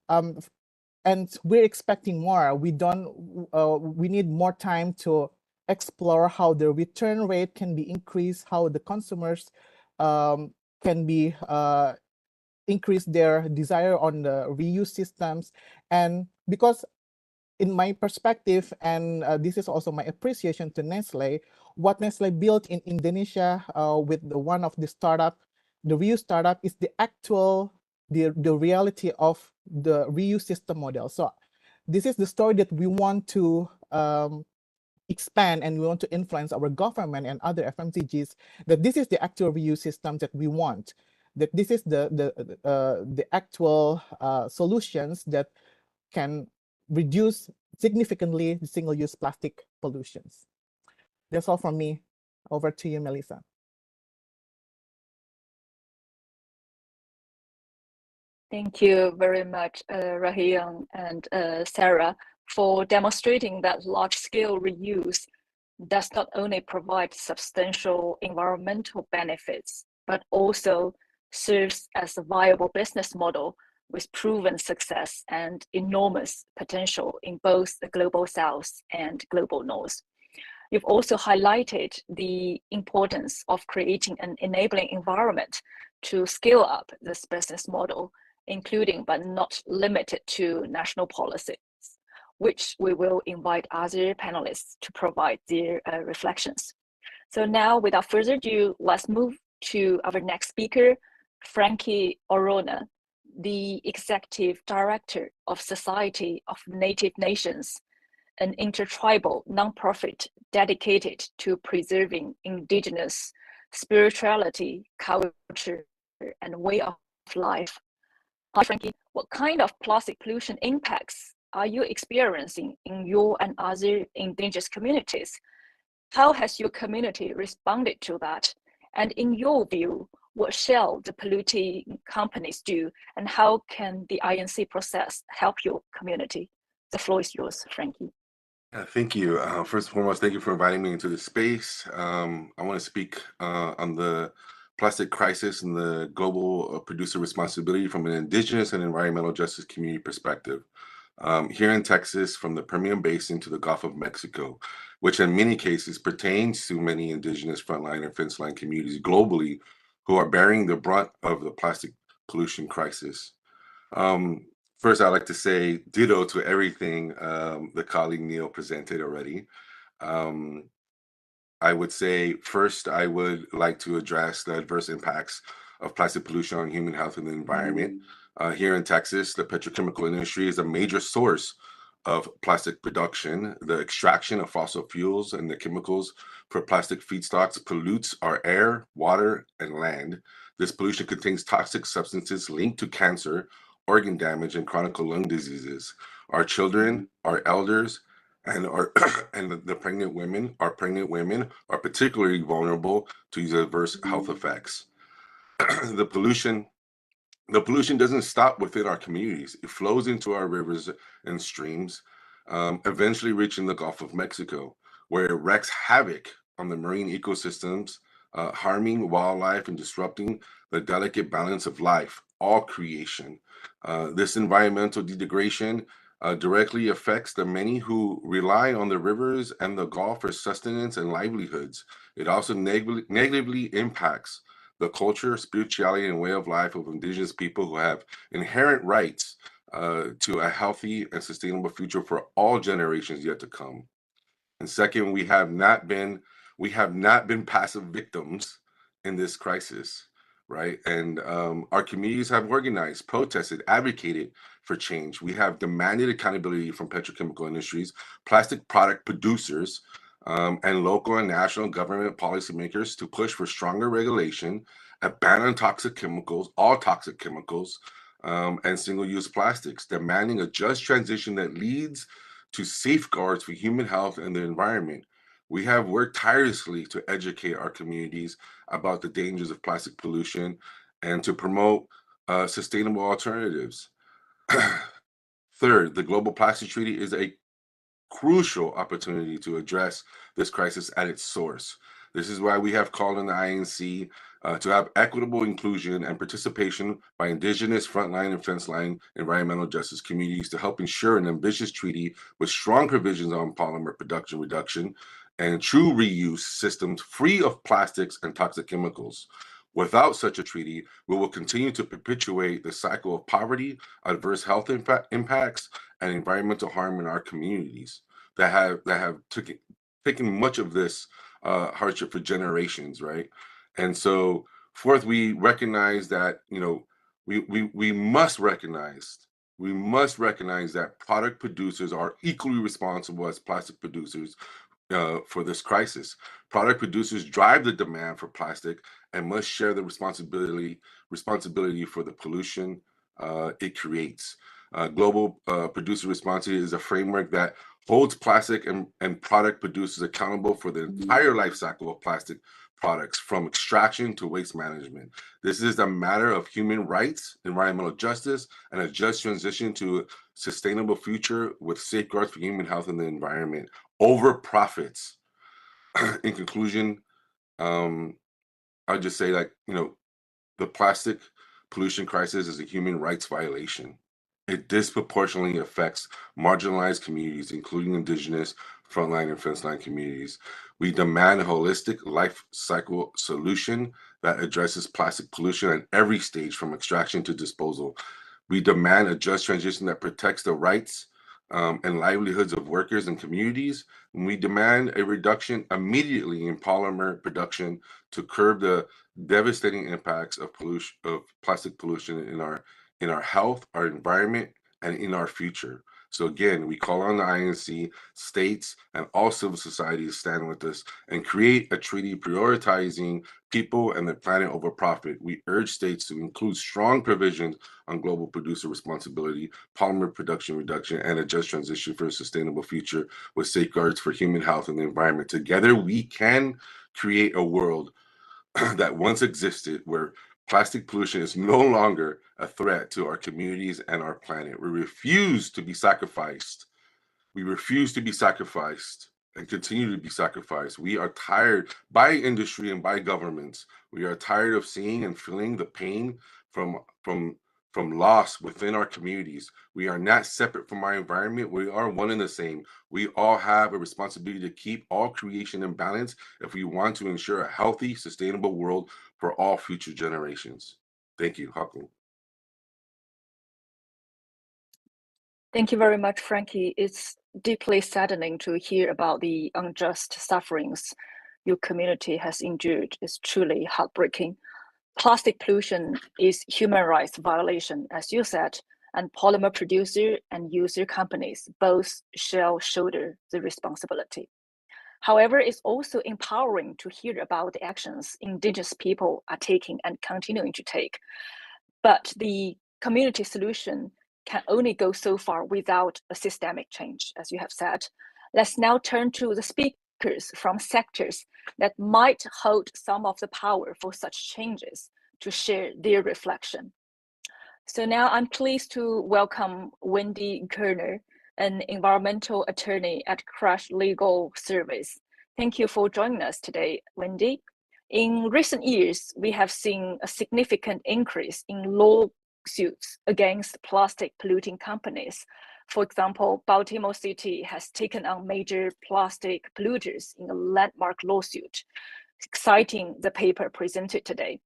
And we're expecting more. We need more time to explore how the return rate can be increased, how the consumers can be increase their desire on the reuse systems. And because in my perspective, and this is also my appreciation to Nestle, what Nestle built in Indonesia with one of the startup, the reuse startup, is the actual, the reality of the reuse system model. So this is the story that we want to expand, and we want to influence our government and other FMCGs, that this is the actual reuse system that we want, that this is the actual solutions that can reduce significantly the single-use plastic pollutions. That's all from me. Over to you, Melissa. Thank you very much, Rahyang and Sarah, for demonstrating that large-scale reuse does not only provide substantial environmental benefits, but also serves as a viable business model with proven success and enormous potential in both the global south and global north. You've also highlighted the importance of creating an enabling environment to scale up this business model, including but not limited to national policies, which we will invite other panelists to provide their reflections. So now, without further ado, let's move to our next speaker, Frankie Orona, the Executive Director of Society of Native Nations, an intertribal nonprofit dedicated to preserving indigenous spirituality, culture, and way of life. Hi, Frankie. What kind of plastic pollution impacts are you experiencing in your and other indigenous communities? How has your community responded to that? And in your view, what shall the polluting companies do, and how can the INC process help your community? The floor is yours, Frankie. Thank you. First and foremost, thank you for inviting me into this space. I want to speak on the plastic crisis and the global producer responsibility from an indigenous and environmental justice community perspective. Here in Texas, from the Permian Basin to the Gulf of Mexico, which in many cases pertains to many indigenous frontline and fence line communities globally who are bearing the brunt of the plastic pollution crisis. First, I'd like to say ditto to everything the colleague Neil presented already. I would say first, I would like to address the adverse impacts of plastic pollution on human health and the environment. Here in Texas, the petrochemical industry is a major source of plastic production. The extraction of fossil fuels and the chemicals for plastic feedstocks pollutes our air, water, and land. This pollution contains toxic substances linked to cancer, organ damage, and chronic lung diseases. Our children, our elders, and the pregnant women are particularly vulnerable to these adverse health effects. The pollution doesn't stop within our communities. It flows into our rivers and streams, eventually reaching the Gulf of Mexico, where it wreaks havoc on the marine ecosystems, harming wildlife and disrupting the delicate balance of life, all creation. This environmental degradation directly affects the many who rely on the rivers and the Gulf for sustenance and livelihoods. It also negatively impacts the culture, spirituality, and way of life of Indigenous people who have inherent rights to a healthy and sustainable future for all generations yet to come. And second, we have not been passive victims in this crisis, right? And our communities have organized, protested, advocated for change. We have demanded accountability from petrochemical industries, plastic product producers, and local and national government policymakers to push for stronger regulation, a ban on toxic chemicals, all toxic chemicals, and single-use plastics, demanding a just transition that leads to safeguards for human health and the environment. We have worked tirelessly to educate our communities about the dangers of plastic pollution and to promote sustainable alternatives. Third, the Global Plastic Treaty is a crucial opportunity to address this crisis at its source. This is why we have called on the INC to have equitable inclusion and participation by Indigenous, frontline, and fence-line environmental justice communities to help ensure an ambitious treaty with strong provisions on polymer production reduction and true reuse systems free of plastics and toxic chemicals. Without such a treaty, we will continue to perpetuate the cycle of poverty, adverse health impacts, and environmental harm in our communities that have taken much of this hardship for generations, right? And so, fourth, we recognize that we must recognize that product producers are equally responsible as plastic producers for this crisis. Product producers drive the demand for plastic and must share the responsibility for the pollution it creates. Global producer responsibility is a framework that holds plastic and product producers accountable for the entire life cycle of plastic products, from extraction to waste management. This is a matter of human rights, environmental justice, and a just transition to a sustainable future with safeguards for human health and the environment over profits. In conclusion, I'll just say the plastic pollution crisis is a human rights violation. It disproportionately affects marginalized communities, including Indigenous, frontline, and fence-line communities. We demand a holistic life cycle solution that addresses plastic pollution at every stage, from extraction to disposal. We demand a just transition that protects the rights and livelihoods of workers and communities. And we demand a reduction immediately in polymer production to curb the devastating impacts of plastic pollution in our health, our environment, and in our future. So again, we call on the INC, states, and all civil society to stand with us and create a treaty prioritizing people and the planet over profit. We urge states to include strong provisions on global producer responsibility, polymer production reduction, and a just transition for a sustainable future with safeguards for human health and the environment. Together, we can create a world that once existed where plastic pollution is no longer a threat to our communities and our planet. We refuse to be sacrificed. We refuse to be sacrificed and continue to be sacrificed. We are tired by industry and by governments. We are tired of seeing and feeling the pain from loss within our communities. We are not separate from our environment. We are one and the same. We all have a responsibility to keep all creation in balance if we want to ensure a healthy, sustainable world for all future generations. Thank you, Haku. Thank you very much, Frankie. It's deeply saddening to hear about the unjust sufferings your community has endured. It's truly heartbreaking. Plastic pollution is human rights violation, as you said, and polymer producer and user companies both shall shoulder the responsibility. However, it's also empowering to hear about the actions Indigenous people are taking and continuing to take. But the community solution can only go so far without a systemic change, as you have said. Let's now turn to the speakers from sectors that might hold some of the power for such changes to share their reflection. So now I'm pleased to welcome Wendy Kerner, an environmental attorney at Crash Legal Service. Thank you for joining us today, Wendy. In recent years, we have seen a significant increase in lawsuits against plastic polluting companies. For example, Baltimore City has taken on major plastic polluters in a landmark lawsuit, citing the paper presented today.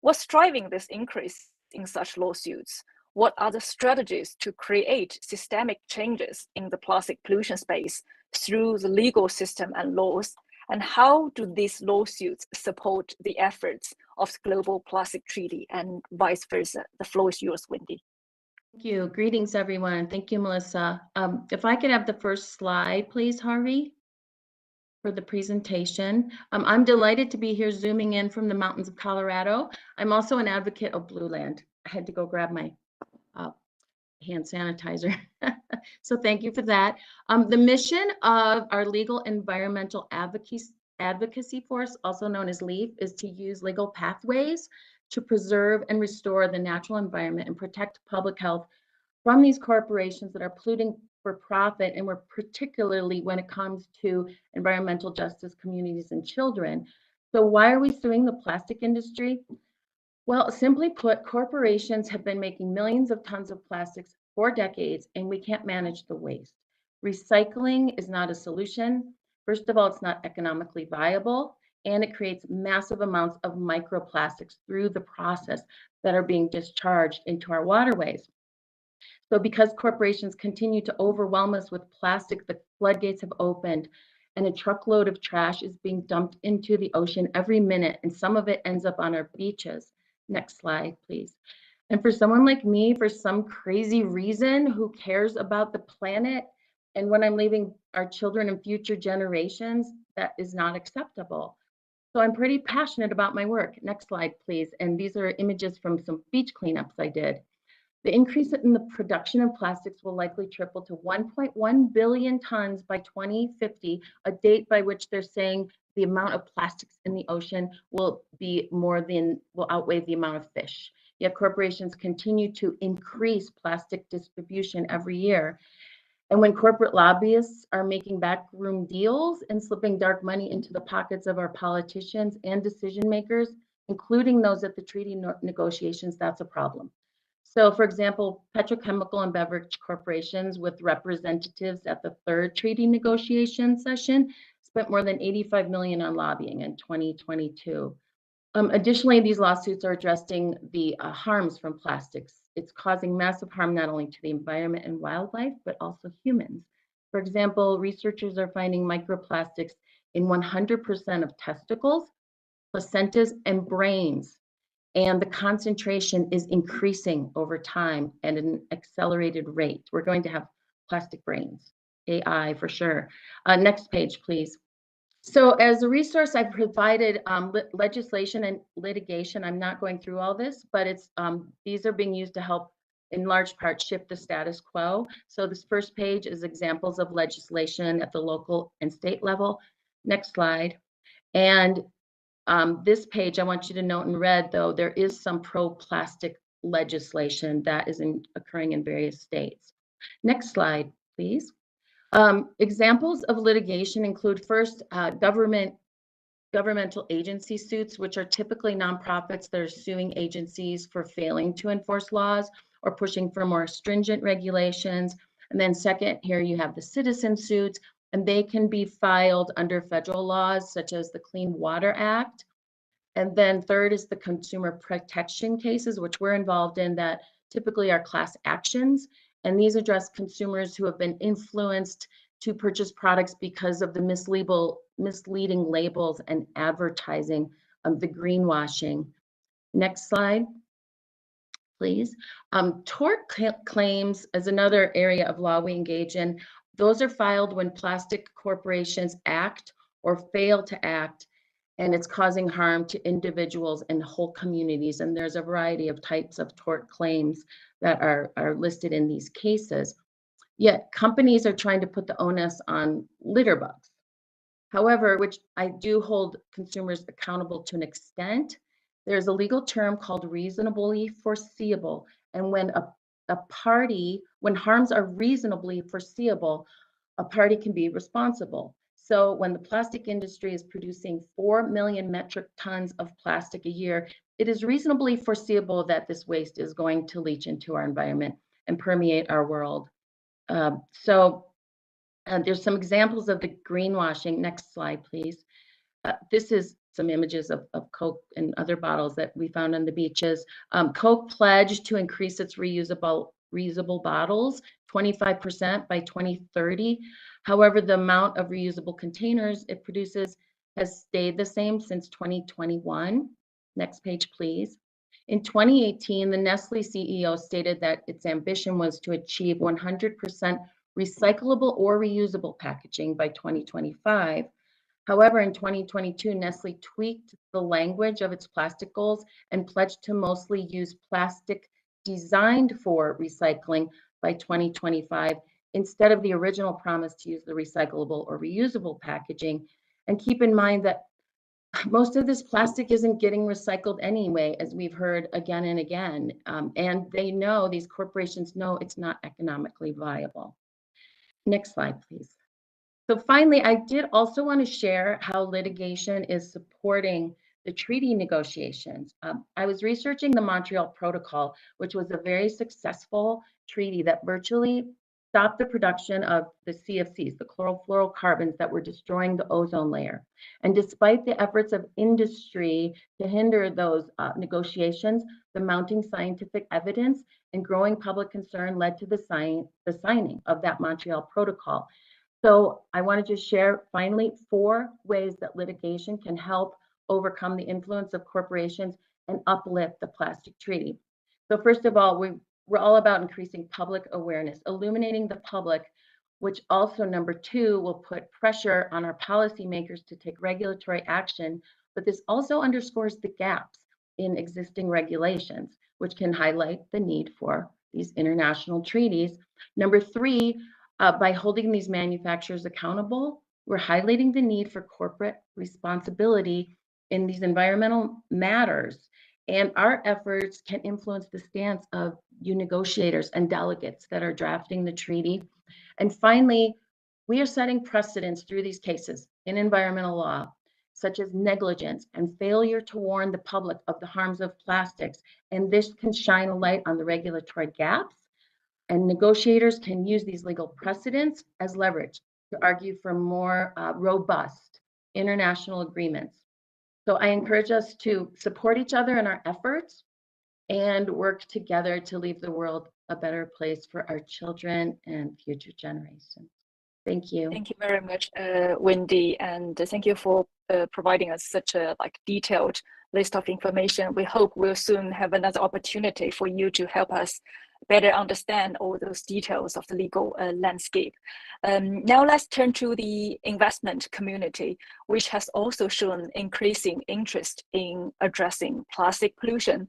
What's driving this increase in such lawsuits? What are the strategies to create systemic changes in the plastic pollution space through the legal system and laws? And how do these lawsuits support the efforts of the Global Plastic Treaty and vice versa? The floor is yours, Wendy. Thank you. Greetings, everyone. Thank you, Melissa. If I could have the first slide, please, Harvey, for the presentation. I'm delighted to be here zooming in from the mountains of Colorado. I'm also an advocate of Blue Land. I had to go grab my hand sanitizer. So thank you for that. The mission of our Legal Environmental Advocacy Force, also known as LEAF, is to use legal pathways to preserve and restore the natural environment and protect public health from these corporations that are polluting for profit, and we're particularly when it comes to environmental justice, communities, and children. So why are we suing the plastic industry? Well, simply put, corporations have been making millions of tons of plastics for decades, and we can't manage the waste. Recycling is not a solution. First of all, it's not economically viable, and it creates massive amounts of microplastics through the process that are being discharged into our waterways. So because corporations continue to overwhelm us with plastic, the floodgates have opened, and a truckload of trash is being dumped into the ocean every minute, and some of it ends up on our beaches. Next slide, please. And for someone like me, for some crazy reason, who cares about the planet, and when I'm leaving our children and future generations, that is not acceptable. So I'm pretty passionate about my work. Next slide, please. And these are images from some beach cleanups I did. The increase in the production of plastics will likely triple to 1.1 billion tons by 2050, a date by which they're saying the amount of plastics in the ocean will outweigh the amount of fish. Yet corporations continue to increase plastic distribution every year. And when corporate lobbyists are making backroom deals and slipping dark money into the pockets of our politicians and decision makers, including those at the treaty negotiations, that's a problem. So, for example, petrochemical and beverage corporations with representatives at the third treaty negotiation session spent more than $85 million on lobbying in 2022. Additionally, these lawsuits are addressing the harms from plastics. It's causing massive harm not only to the environment and wildlife, but also humans. For example, researchers are finding microplastics in 100% of testicles, placentas, and brains. And the concentration is increasing over time at an accelerated rate. We're going to have plastic brains, AI for sure. Next page, please. So as a resource, I've provided legislation and litigation. I'm not going through all this, but these are being used to help, in large part, shift the status quo. So this first page is examples of legislation at the local and state level. Next slide. And this page, I want you to note in red, though, there is some pro-plastic legislation that is occurring in various states. Next slide, please. Examples of litigation include first, governmental agency suits, which are typically nonprofits that are suing agencies for failing to enforce laws or pushing for more stringent regulations. And then second, here you have the citizen suits, and they can be filed under federal laws such as the Clean Water Act. And then third is the consumer protection cases, which we're involved in, that typically are class actions. And these address consumers who have been influenced to purchase products because of the misleading labels and advertising of the greenwashing. Next slide, please. Tort claims is another area of law we engage in. Those are filed when plastic corporations act or fail to act, and it's causing harm to individuals and whole communities. And there's a variety of types of tort claims that are listed in these cases. Yet companies are trying to put the onus on litter bugs. However, which I do hold consumers accountable to an extent, there's a legal term called reasonably foreseeable. And when when harms are reasonably foreseeable, a party can be responsible. So when the plastic industry is producing 4 million metric tons of plastic a year, it is reasonably foreseeable that this waste is going to leach into our environment and permeate our world. There's some examples of the greenwashing. Next slide, please. This is some images of Coke and other bottles that we found on the beaches. Coke pledged to increase its reusable bottles 25% by 2030. However, the amount of reusable containers it produces has stayed the same since 2021. Next page, please. In 2018, the Nestle CEO stated that its ambition was to achieve 100% recyclable or reusable packaging by 2025. However, in 2022, Nestle tweaked the language of its plastic goals and pledged to mostly use plastic designed for recycling by 2025, instead of the original promise to use the recyclable or reusable packaging. And keep in mind that most of this plastic isn't getting recycled anyway, as we've heard again and again. And they know, these corporations know, it's not economically viable. Next slide, please. So finally, I did also want to share how litigation is supporting the treaty negotiations. I was researching the Montreal Protocol, which was a very successful treaty that virtually stopped the production of the CFCs, the chlorofluorocarbons that were destroying the ozone layer. And despite the efforts of industry to hinder those negotiations, the mounting scientific evidence and growing public concern led to the signing of that Montreal Protocol. So I wanted to share finally 4 ways that litigation can help overcome the influence of corporations and uplift the plastic treaty. So first of all, we're all about increasing public awareness, illuminating the public, which also, number 2, will put pressure on our policymakers to take regulatory action. But this also underscores the gaps in existing regulations, which can highlight the need for these international treaties. Number 3, by holding these manufacturers accountable, we're highlighting the need for corporate responsibility in these environmental matters. And our efforts can influence the stance of you negotiators and delegates that are drafting the treaty. And finally, we are setting precedents through these cases in environmental law, such as negligence and failure to warn the public of the harms of plastics. And this can shine a light on the regulatory gaps. And negotiators can use these legal precedents as leverage to argue for more robust international agreements. So I encourage us to support each other in our efforts and work together to leave the world a better place for our children and future generations. Thank you. Thank you very much, Wendy, and thank you for providing us such a detailed list of information. We hope we'll soon have another opportunity for you to help us better understand all those details of the legal landscape. Now let's turn to the investment community, which has also shown increasing interest in addressing plastic pollution.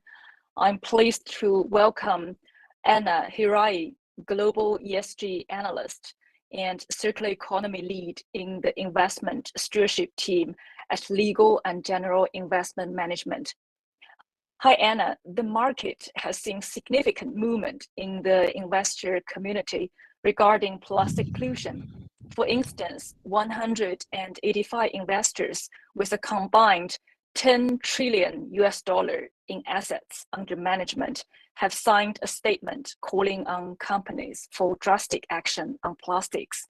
I'm pleased to welcome Anna Hirai, Global ESG Analyst and Circular Economy Lead in the Investment Stewardship Team at Legal and General Investment Management. Hi, Anna. The market has seen significant movement in the investor community regarding plastic pollution. For instance, 185 investors with a combined $10 trillion in assets under management have signed a statement calling on companies for drastic action on plastics.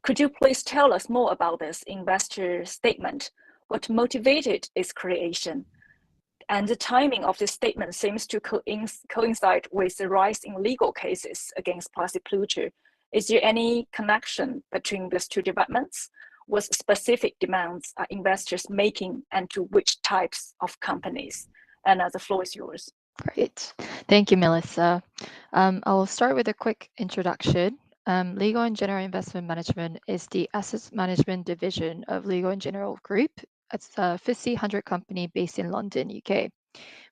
Could you please tell us more about this investor statement? What motivated its creation? And the timing of this statement seems to coincide with the rise in legal cases against plastic polluter. Is there any connection between these two developments? What specific demands are investors making, and to which types of companies? And the floor is yours. Great. Thank you, Melissa. I will start with a quick introduction. Legal and General Investment Management is the asset management division of Legal and General Group. It's a FTSE 100 company based in London, UK.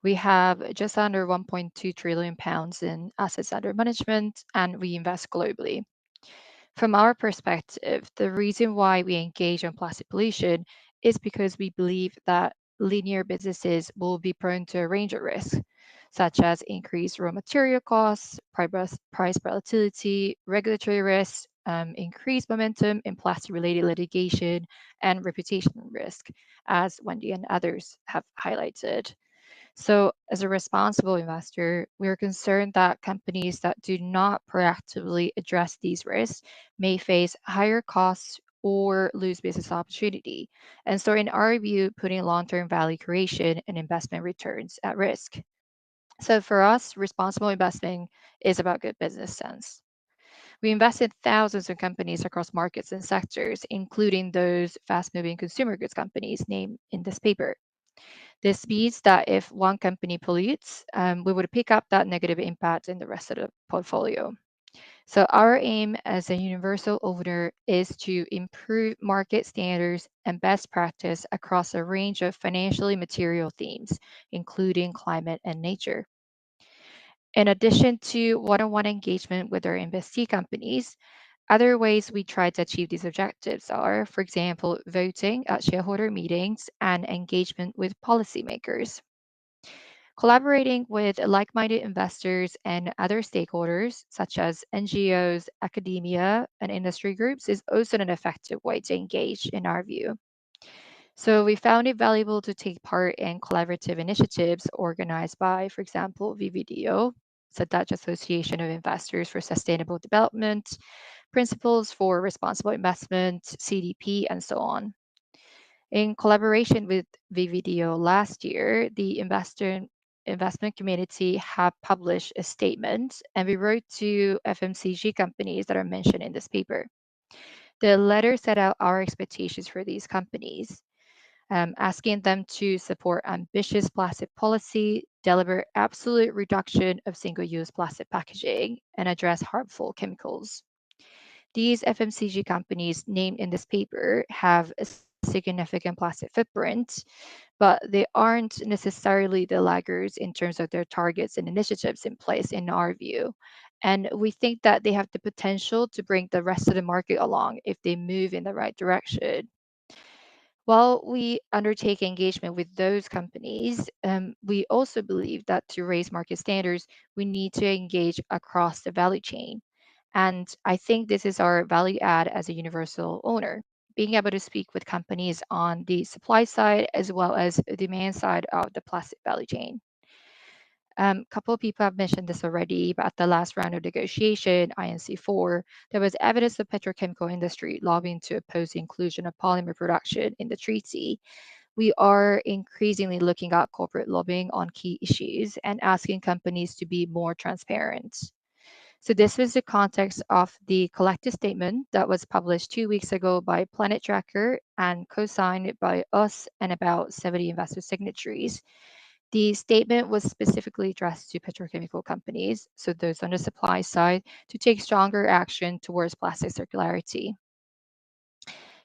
We have just under 1.2 trillion pounds in assets under management, and we invest globally. From our perspective, the reason why we engage on plastic pollution is because we believe that linear businesses will be prone to a range of risks, such as increased raw material costs, price volatility, regulatory risks, increased momentum in plastic-related litigation, and reputation risk, as Wendy and others have highlighted. So, as a responsible investor, we are concerned that companies that do not proactively address these risks may face higher costs or lose business opportunity. And so, in our view, putting long-term value creation and investment returns at risk. So, for us, responsible investing is about good business sense. We invest in thousands of companies across markets and sectors, including those fast-moving consumer goods companies named in this paper. This means that if one company pollutes, we would pick up that negative impact in the rest of the portfolio. So our aim as a universal owner is to improve market standards and best practice across a range of financially material themes, including climate and nature. In addition to one-on-one engagement with our investee companies, other ways we try to achieve these objectives are, for example, voting at shareholder meetings and engagement with policymakers. Collaborating with like-minded investors and other stakeholders, such as NGOs, academia, and industry groups, is also an effective way to engage, in our view. So we found it valuable to take part in collaborative initiatives organized by, for example, VVDO, the Dutch Association of Investors for Sustainable Development, Principles for Responsible Investment, CDP, and so on. In collaboration with VVDO last year, the investment community have published a statement, and we wrote to FMCG companies that are mentioned in this paper. The letter set out our expectations for these companies, asking them to support ambitious plastic policy, deliver absolute reduction of single-use plastic packaging, and address harmful chemicals. These FMCG companies named in this paper have a significant plastic footprint, but they aren't necessarily the laggards in terms of their targets and initiatives in place, in our view. And we think that they have the potential to bring the rest of the market along if they move in the right direction. While we undertake engagement with those companies, we also believe that to raise market standards, we need to engage across the value chain. And I think this is our value add as a universal owner, being able to speak with companies on the supply side as well as the demand side of the plastic value chain. A couple of people have mentioned this already, but at the last round of negotiation, INC4, there was evidence of petrochemical industry lobbying to oppose the inclusion of polymer production in the treaty. We are increasingly looking at corporate lobbying on key issues and asking companies to be more transparent. So this was the context of the collective statement that was published 2 weeks ago by Planet Tracker and co-signed by us and about 70 investor signatories. The statement was specifically addressed to petrochemical companies, so those on the supply side, to take stronger action towards plastic circularity.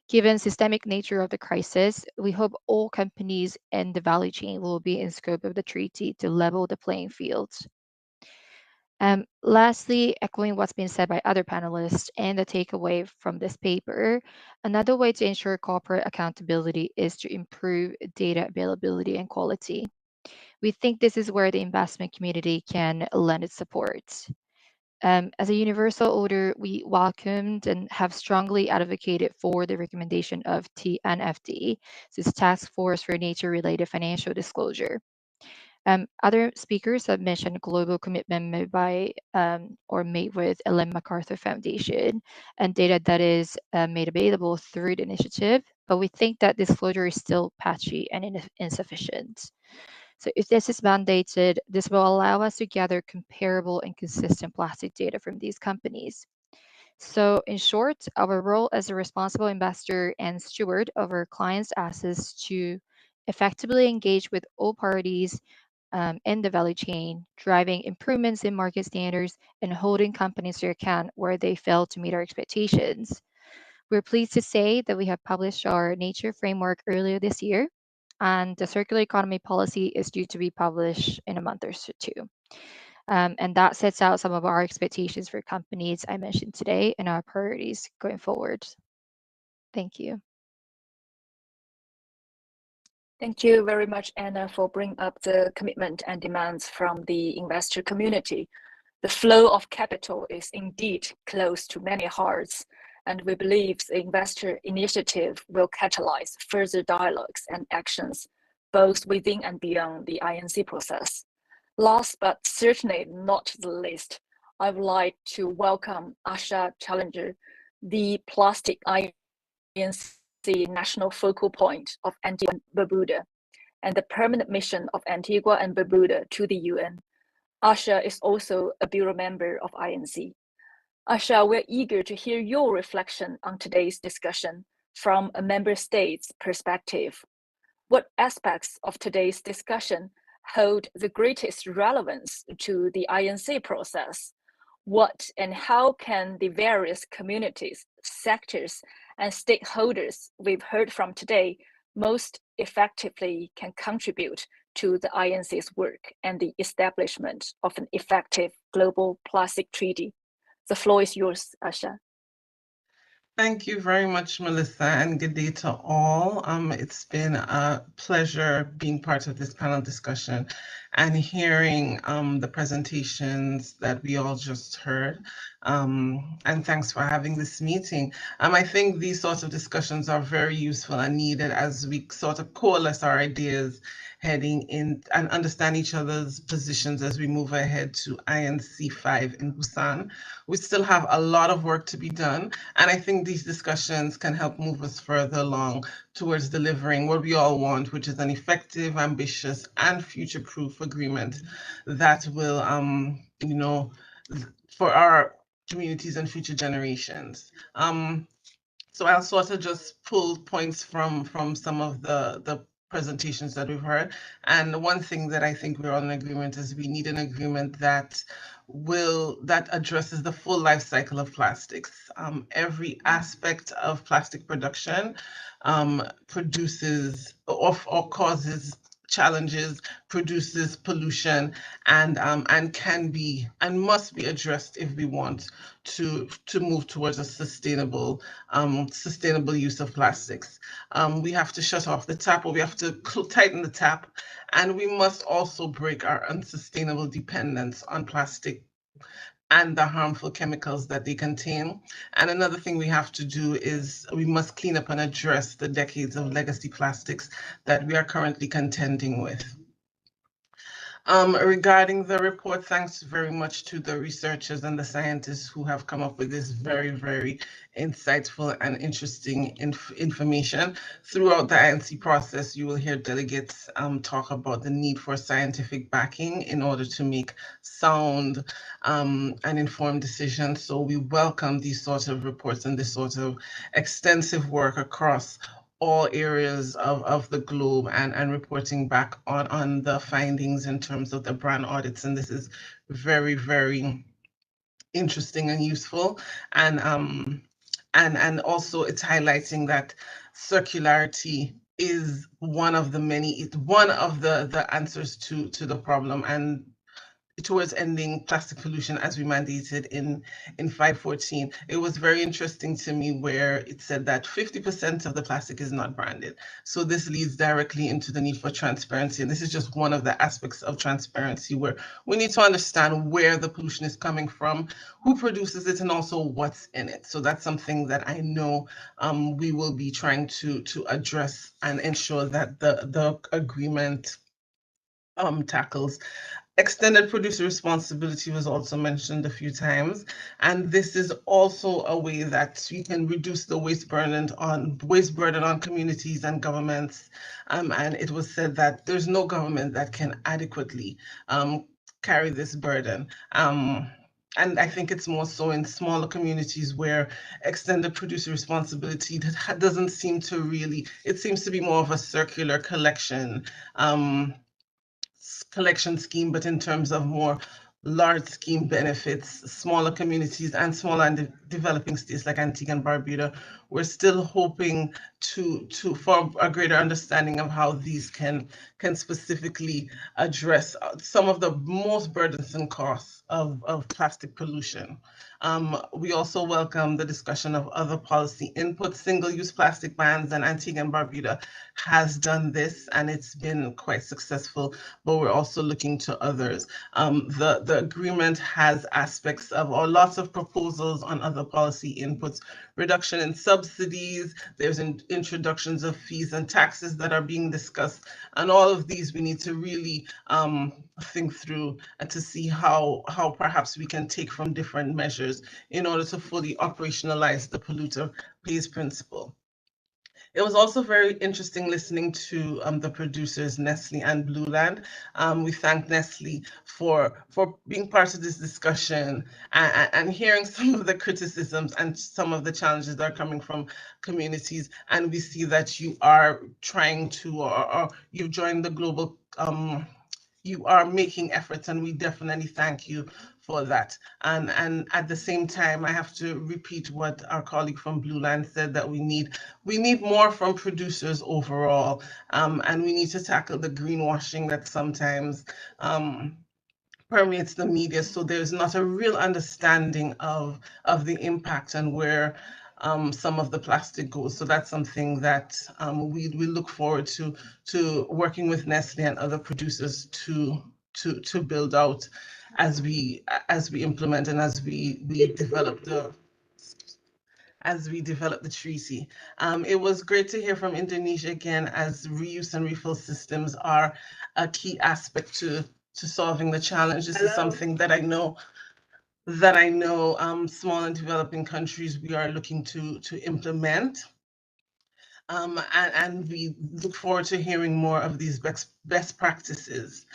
Given systemic nature of the crisis, we hope all companies in the value chain will be in scope of the treaty to level the playing field. Lastly, echoing what's been said by other panelists and the takeaway from this paper, another way to ensure corporate accountability is to improve data availability and quality. We think this is where the investment community can lend its support. As a universal owner, we welcomed and have strongly advocated for the recommendation of TNFD, this Task Force for Nature-Related Financial Disclosure. Other speakers have mentioned global commitment made by or made with Ellen MacArthur Foundation and data that is made available through the initiative, but we think that disclosure is still patchy and insufficient. So if this is mandated, this will allow us to gather comparable and consistent plastic data from these companies. So in short, our role as a responsible investor and steward of our clients' assets to effectively engage with all parties in the value chain, driving improvements in market standards and holding companies to account where they fail to meet our expectations. We're pleased to say that we have published our nature framework earlier this year, and the circular economy policy is due to be published in a month or two. And that sets out some of our expectations for companies I mentioned today and our priorities going forward. Thank you. Thank you very much, Anna, for bringing up the commitment and demands from the investor community. The flow of capital is indeed close to many hearts, and we believe the investor initiative will catalyze further dialogues and actions, both within and beyond the INC process. Last but certainly not the least, I would like to welcome Asha Challenger, the Plastic INC national focal point of Antigua and Barbuda, and the permanent mission of Antigua and Barbuda to the UN. Asha is also a bureau member of INC. Asha, we're eager to hear your reflection on today's discussion from a member state's perspective. What aspects of today's discussion hold the greatest relevance to the INC process? What and how can the various communities, sectors, and stakeholders we've heard from today most effectively can contribute to the INC's work and the establishment of an effective global plastic treaty? The floor is yours, Asha. Thank you very much, Melissa, and good day to all. It's been a pleasure being part of this panel discussion and hearing the presentations that we all just heard. And thanks for having this meeting. I think these sorts of discussions are very useful and needed as we sort of coalesce our ideas heading in and understand each other's positions as we move ahead to INC 5 in Busan. We still have a lot of work to be done, and I think these discussions can help move us further along towards delivering what we all want, which is an effective, ambitious, and future-proof agreement that will, you know, for our communities and future generations. So I'll sort of just pull points from some of the presentations that we've heard. And one thing that I think we're all in agreement is we need an agreement that addresses the full life cycle of plastics. Every aspect of plastic production produces or causes challenges, produces pollution, and can be and must be addressed if we want to move towards a sustainable use of plastics. We have to shut off the tap, or we have to tighten the tap, and we must also break our unsustainable dependence on plastic and the harmful chemicals that they contain. And another thing we have to do is we must clean up and address the decades of legacy plastics that we are currently contending with. Regarding the report, thanks very much to the researchers and the scientists who have come up with this very, very insightful and interesting information. Throughout the INC process, you will hear delegates talk about the need for scientific backing in order to make sound and informed decisions. So we welcome these sorts of reports and this sort of extensive work across all areas of the globe and reporting back on the findings in terms of the brand audits. And this is very, very interesting and useful. And also it's highlighting that circularity is one of the answers to the problem and towards ending plastic pollution as we mandated in 514. It was very interesting to me where it said that 50% of the plastic is not branded. So this leads directly into the need for transparency. And this is just one of the aspects of transparency where we need to understand where the pollution is coming from, who produces it, and also what's in it. So that's something that I know we will be trying to address and ensure that the agreement tackles Extended producer responsibility was also mentioned a few times, and this is also a way that we can reduce the waste burden on communities and governments. And it was said that there's no government that can adequately carry this burden. And I think it's more so in smaller communities where extended producer responsibility doesn't seem to really, it seems to be more of a circular collection scheme, but in terms of more large scheme benefits, smaller communities and smaller and developing states like Antigua and Barbuda, we're still hoping for a greater understanding of how these can specifically address some of the most burdensome costs of plastic pollution. We also welcome the discussion of other policy inputs. Single-use plastic bans, and Antigua and Barbuda has done this, and it's been quite successful, but we're also looking to others. The agreement has aspects of, or lots of proposals on other policy inputs, reduction in subsidies, there's introductions of fees and taxes that are being discussed, and all of these we need to really think through and to see how perhaps we can take from different measures in order to fully operationalize the polluter pays principle. It was also very interesting listening to the producers, Nestle and Blueland. We thank Nestle for being part of this discussion and hearing some of the criticisms and some of the challenges that are coming from communities. And we see that you are trying to, or you've joined the global, you are making efforts, and we definitely thank you for that. And at the same time, I have to repeat what our colleague from Blueland said, that we need more from producers overall, and we need to tackle the greenwashing that sometimes permeates the media. So there's not a real understanding of the impact and where some of the plastic goes. So that's something that we look forward to working with Nestle and other producers to build out as we implement and as we develop the treaty. It was great to hear from Indonesia again, as reuse and refill systems are a key aspect to solving the challenge. This is something that I know small and developing countries, we are looking to implement. And we look forward to hearing more of these best practices.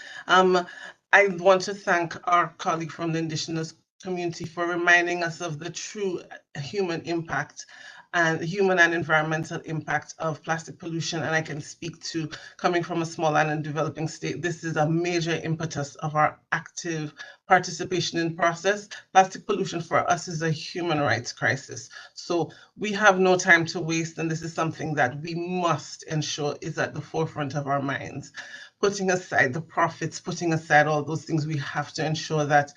I want to thank our colleague from the Indigenous community for reminding us of the true human impact and human and environmental impact of plastic pollution. And I can speak to, coming from a small and developing state, this is a major impetus of our active participation in process. Plastic pollution for us is a human rights crisis. So we have no time to waste, and this is something that we must ensure is at the forefront of our minds. Putting aside the profits, putting aside all those things, we have to ensure that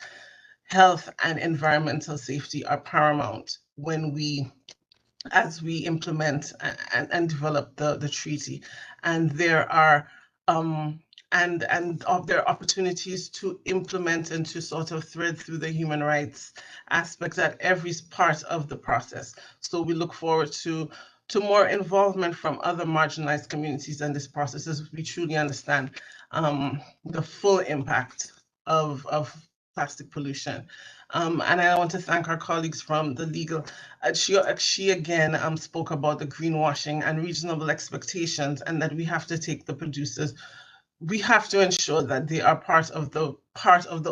health and environmental safety are paramount as we implement and develop the treaty. And there are there are opportunities to implement and to sort of thread through the human rights aspects at every part of the process. So we look forward to more involvement from other marginalized communities in this process, as we truly understand the full impact of plastic pollution. And I want to thank our colleagues from the legal. She again spoke about the greenwashing and reasonable expectations, and that we have to take the producers. We have to ensure that they are part of the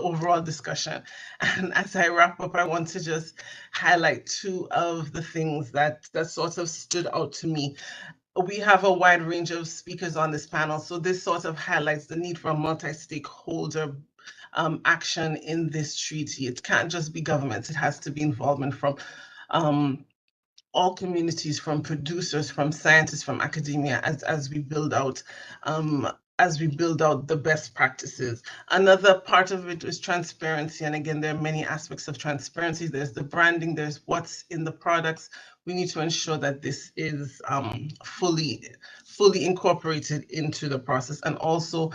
overall discussion. And as I wrap up, I want to just highlight two of the things that sort of stood out to me. We have a wide range of speakers on this panel, so this sort of highlights the need for a multi-stakeholder action in this treaty. It can't just be governments, it has to be involvement from all communities, from producers, from scientists, from academia, as we build out the best practices. Another part of it is transparency. And again, there are many aspects of transparency. There's the branding, there's what's in the products. We need to ensure that this is fully incorporated into the process. And also,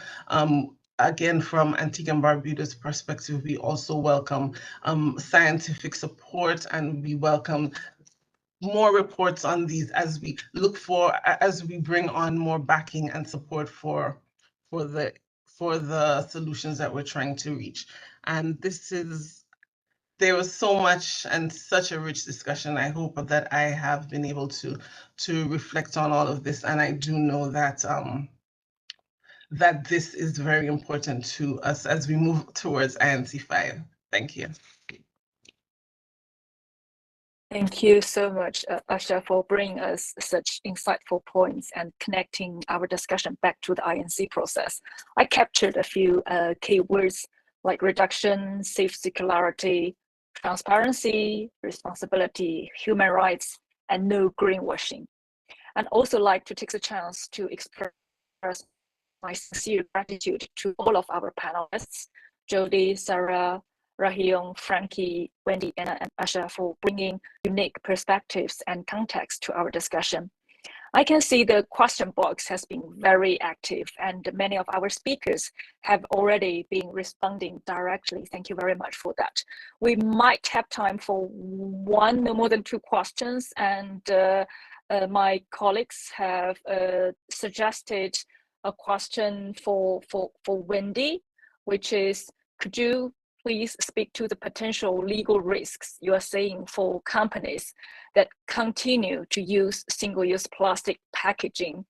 again, from Antigua and Barbuda's perspective, we also welcome scientific support, and we welcome more reports on these as we bring on more backing and support for for the solutions that we're trying to reach. And there was so much and such a rich discussion. I hope that I have been able to reflect on all of this. And I do know that that this is very important to us as we move towards INC 5. Thank you. Thank you so much, Asha, for bringing us such insightful points and connecting our discussion back to the INC process. I captured a few key words like reduction, safe circularity, transparency, responsibility, human rights, and no greenwashing. And also like to take the chance to express my sincere gratitude to all of our panelists, Jody, Sarah, Rahyong, Frankie, Wendy, Anna, and Asha for bringing unique perspectives and context to our discussion. I can see the question box has been very active and many of our speakers have already been responding directly. Thank you very much for that. We might have time for one, no more than two questions, and my colleagues have suggested a question for Wendy, which is, could you please speak to the potential legal risks you are seeing for companies that continue to use single-use plastic packaging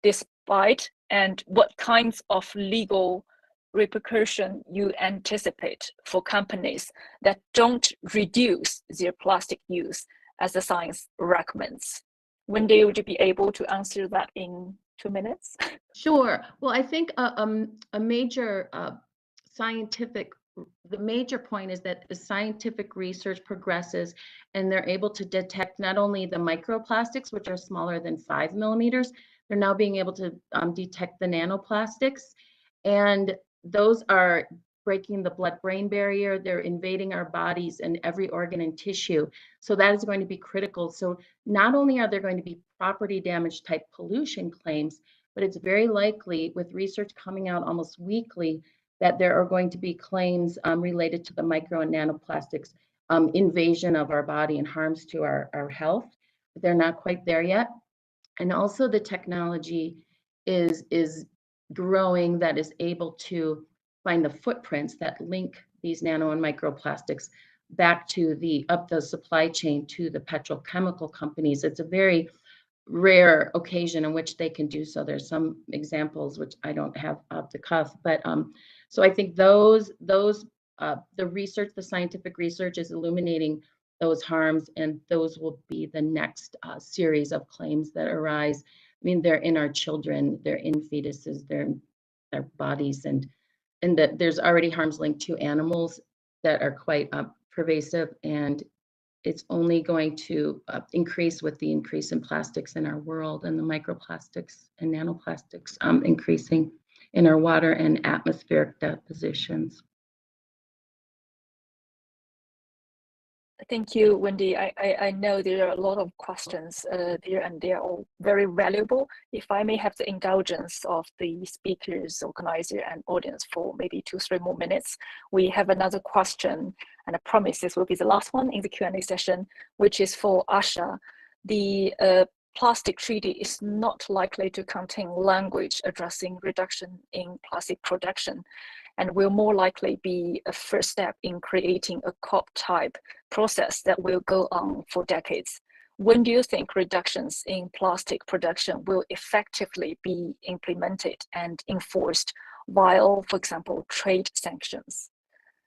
despite, and what kinds of legal repercussion you anticipate for companies that don't reduce their plastic use as the science recommends? Wendy, would you be able to answer that in 2 minutes? Sure. Well, I think a major the major point is that the scientific research progresses and they're able to detect not only the microplastics, which are smaller than 5 millimeters, they're now being able to detect the nanoplastics. And those are breaking the blood-brain barrier. They're invading our bodies and every organ and tissue. So that is going to be critical. So not only are there going to be property damage type pollution claims, but it's very likely, with research coming out almost weekly, that there are going to be claims related to the micro and nanoplastics invasion of our body and harms to our health. But they're not quite there yet. And also the technology is growing that is able to find the footprints that link these nano and microplastics back to the supply chain to the petrochemical companies. It's a very rare occasion in which they can do so. There's some examples which I don't have off the cuff, but so I think the research, the scientific research is illuminating those harms, and those will be the next series of claims that arise. I mean, they're in our children, they're in fetuses, they're in their bodies, and that there's already harms linked to animals that are quite pervasive, and it's only going to increase with the increase in plastics in our world and the microplastics and nanoplastics increasing in our water and atmospheric depositions. Thank you, Wendy. I know there are a lot of questions there, and they are all very valuable. If I may have the indulgence of the speakers, organizer, and audience for maybe 2-3 more minutes, we have another question, and I promise this will be the last one in the Q&A session, which is for Asha. The plastic treaty is not likely to contain language addressing reduction in plastic production, and will more likely be a first step in creating a COP-type process that will go on for decades. When do you think reductions in plastic production will effectively be implemented and enforced while, for example, trade sanctions?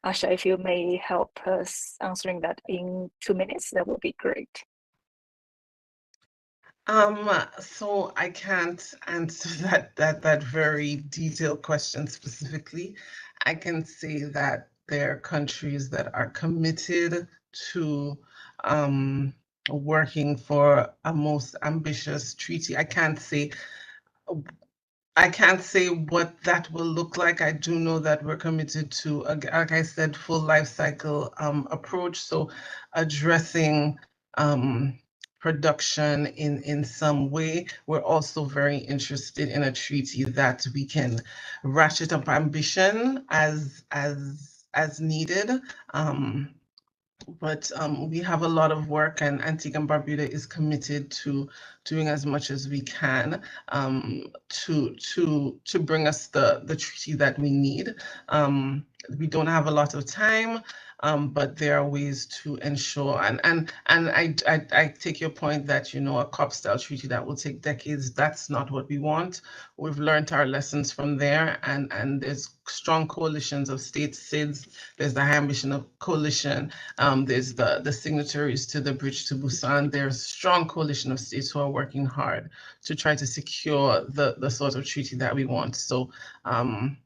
Asha, if you may help us answering that in 2 minutes, that would be great. So I can't answer that very detailed question specifically. I can say that there are countries that are committed to working for a most ambitious treaty. I can't say what that will look like. I do know that we're committed to, like I said, full life cycle approach. So addressing production in some way. We're also very interested in a treaty that we can ratchet up ambition as needed. but we have a lot of work, and Antigua and Barbuda is committed to doing as much as we can to bring us the treaty that we need. We don't have a lot of time, but there are ways to ensure, and I take your point that, you know, a COP-style treaty that will take decades, that's not what we want. We've learned our lessons from there, and there's strong coalitions of states, SIDS, there's the High Ambition Coalition, there's the signatories to the Bridge to Busan. There's a strong coalition of states who are working hard to try to secure the sort of treaty that we want. So I'm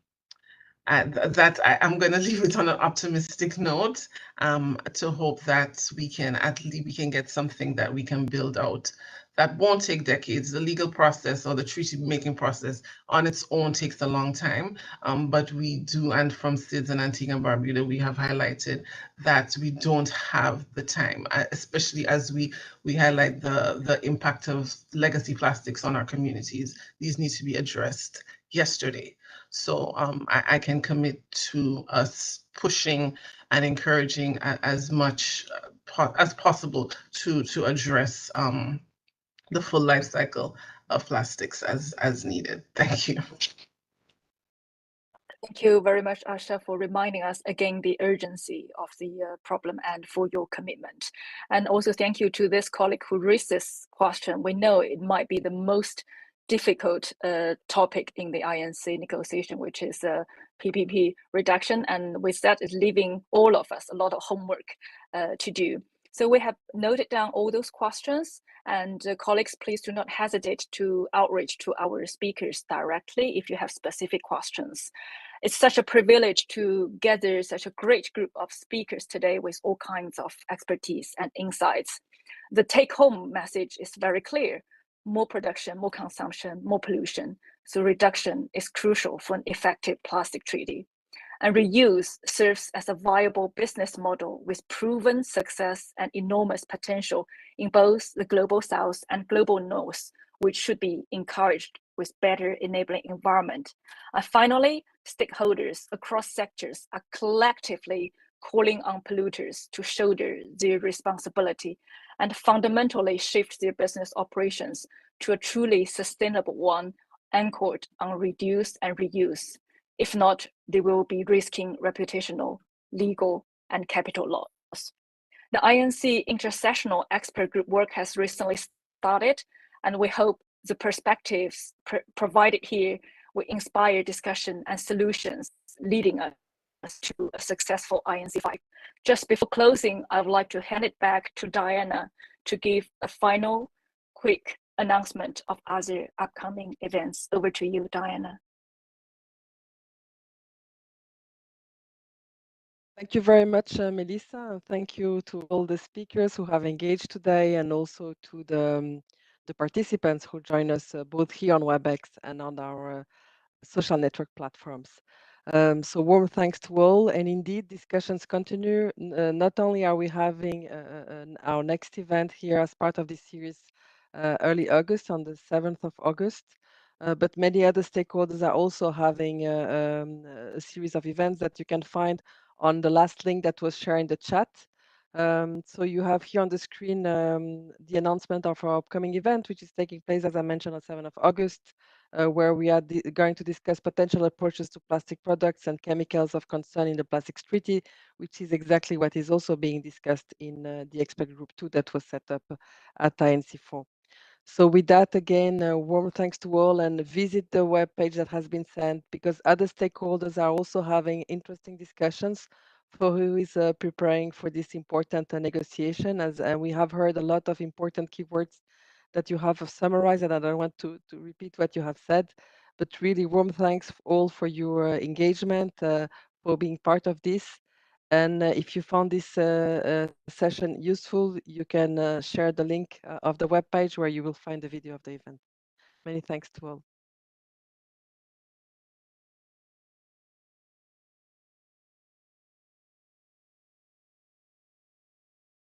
going to leave it on an optimistic note, to hope that we can get something that we can build out that won't take decades. The legal process or the treaty making process on its own takes a long time, but we do, and from SIDS and Antigua and Barbuda, we have highlighted that we don't have the time, especially as we highlight the impact of legacy plastics on our communities. These need to be addressed yesterday. So I can commit to us pushing and encouraging as much as possible to address the full life cycle of plastics as needed. Thank you. Thank you very much, Asha, for reminding us again the urgency of the problem and for your commitment. And also thank you to this colleague who raised this question. We know it might be the most difficult topic in the INC negotiation, which is PPP reduction. And with that, it's leaving all of us a lot of homework to do. So we have noted down all those questions, and colleagues, please do not hesitate to outreach to our speakers directly if you have specific questions. It's such a privilege to gather such a great group of speakers today with all kinds of expertise and insights. The take-home message is very clear. More production, more consumption, more pollution. So reduction is crucial for an effective plastic treaty. And reuse serves as a viable business model with proven success and enormous potential in both the global south and global north, which should be encouraged with better enabling environment. And finally, stakeholders across sectors are collectively calling on polluters to shoulder their responsibility and fundamentally shift their business operations to a truly sustainable one anchored on reduce and reuse. If not, they will be risking reputational, legal, and capital loss. The INC Intersessional Expert Group work has recently started, and we hope the perspectives provided here will inspire discussion and solutions, leading us to a successful INC fight. Just before closing, I would like to hand it back to Diana to give a final quick announcement of other upcoming events. Over to you, Diana. Thank you very much, Melissa. Thank you to all the speakers who have engaged today, and also to the participants who join us both here on WebEx and on our social network platforms. So warm thanks to all, and indeed discussions continue. Not only are we having our next event here as part of this series early August, on the 7th of August, but many other stakeholders are also having a series of events that you can find on the last link that was shared in the chat. So you have here on the screen the announcement of our upcoming event, which is taking place, as I mentioned, on 7th of August, where we are going to discuss potential approaches to plastic products and chemicals of concern in the Plastics Treaty, which is exactly what is also being discussed in the expert group 2 that was set up at INC4. So with that, again, warm thanks to all, and visit the webpage that has been sent, because other stakeholders are also having interesting discussions for who is preparing for this important negotiation. As we have heard a lot of important keywords that you have summarized, and I don't want to repeat what you have said, but really warm thanks all for your engagement, for being part of this. And if you found this session useful, you can share the link of the webpage where you will find the video of the event. Many thanks to all.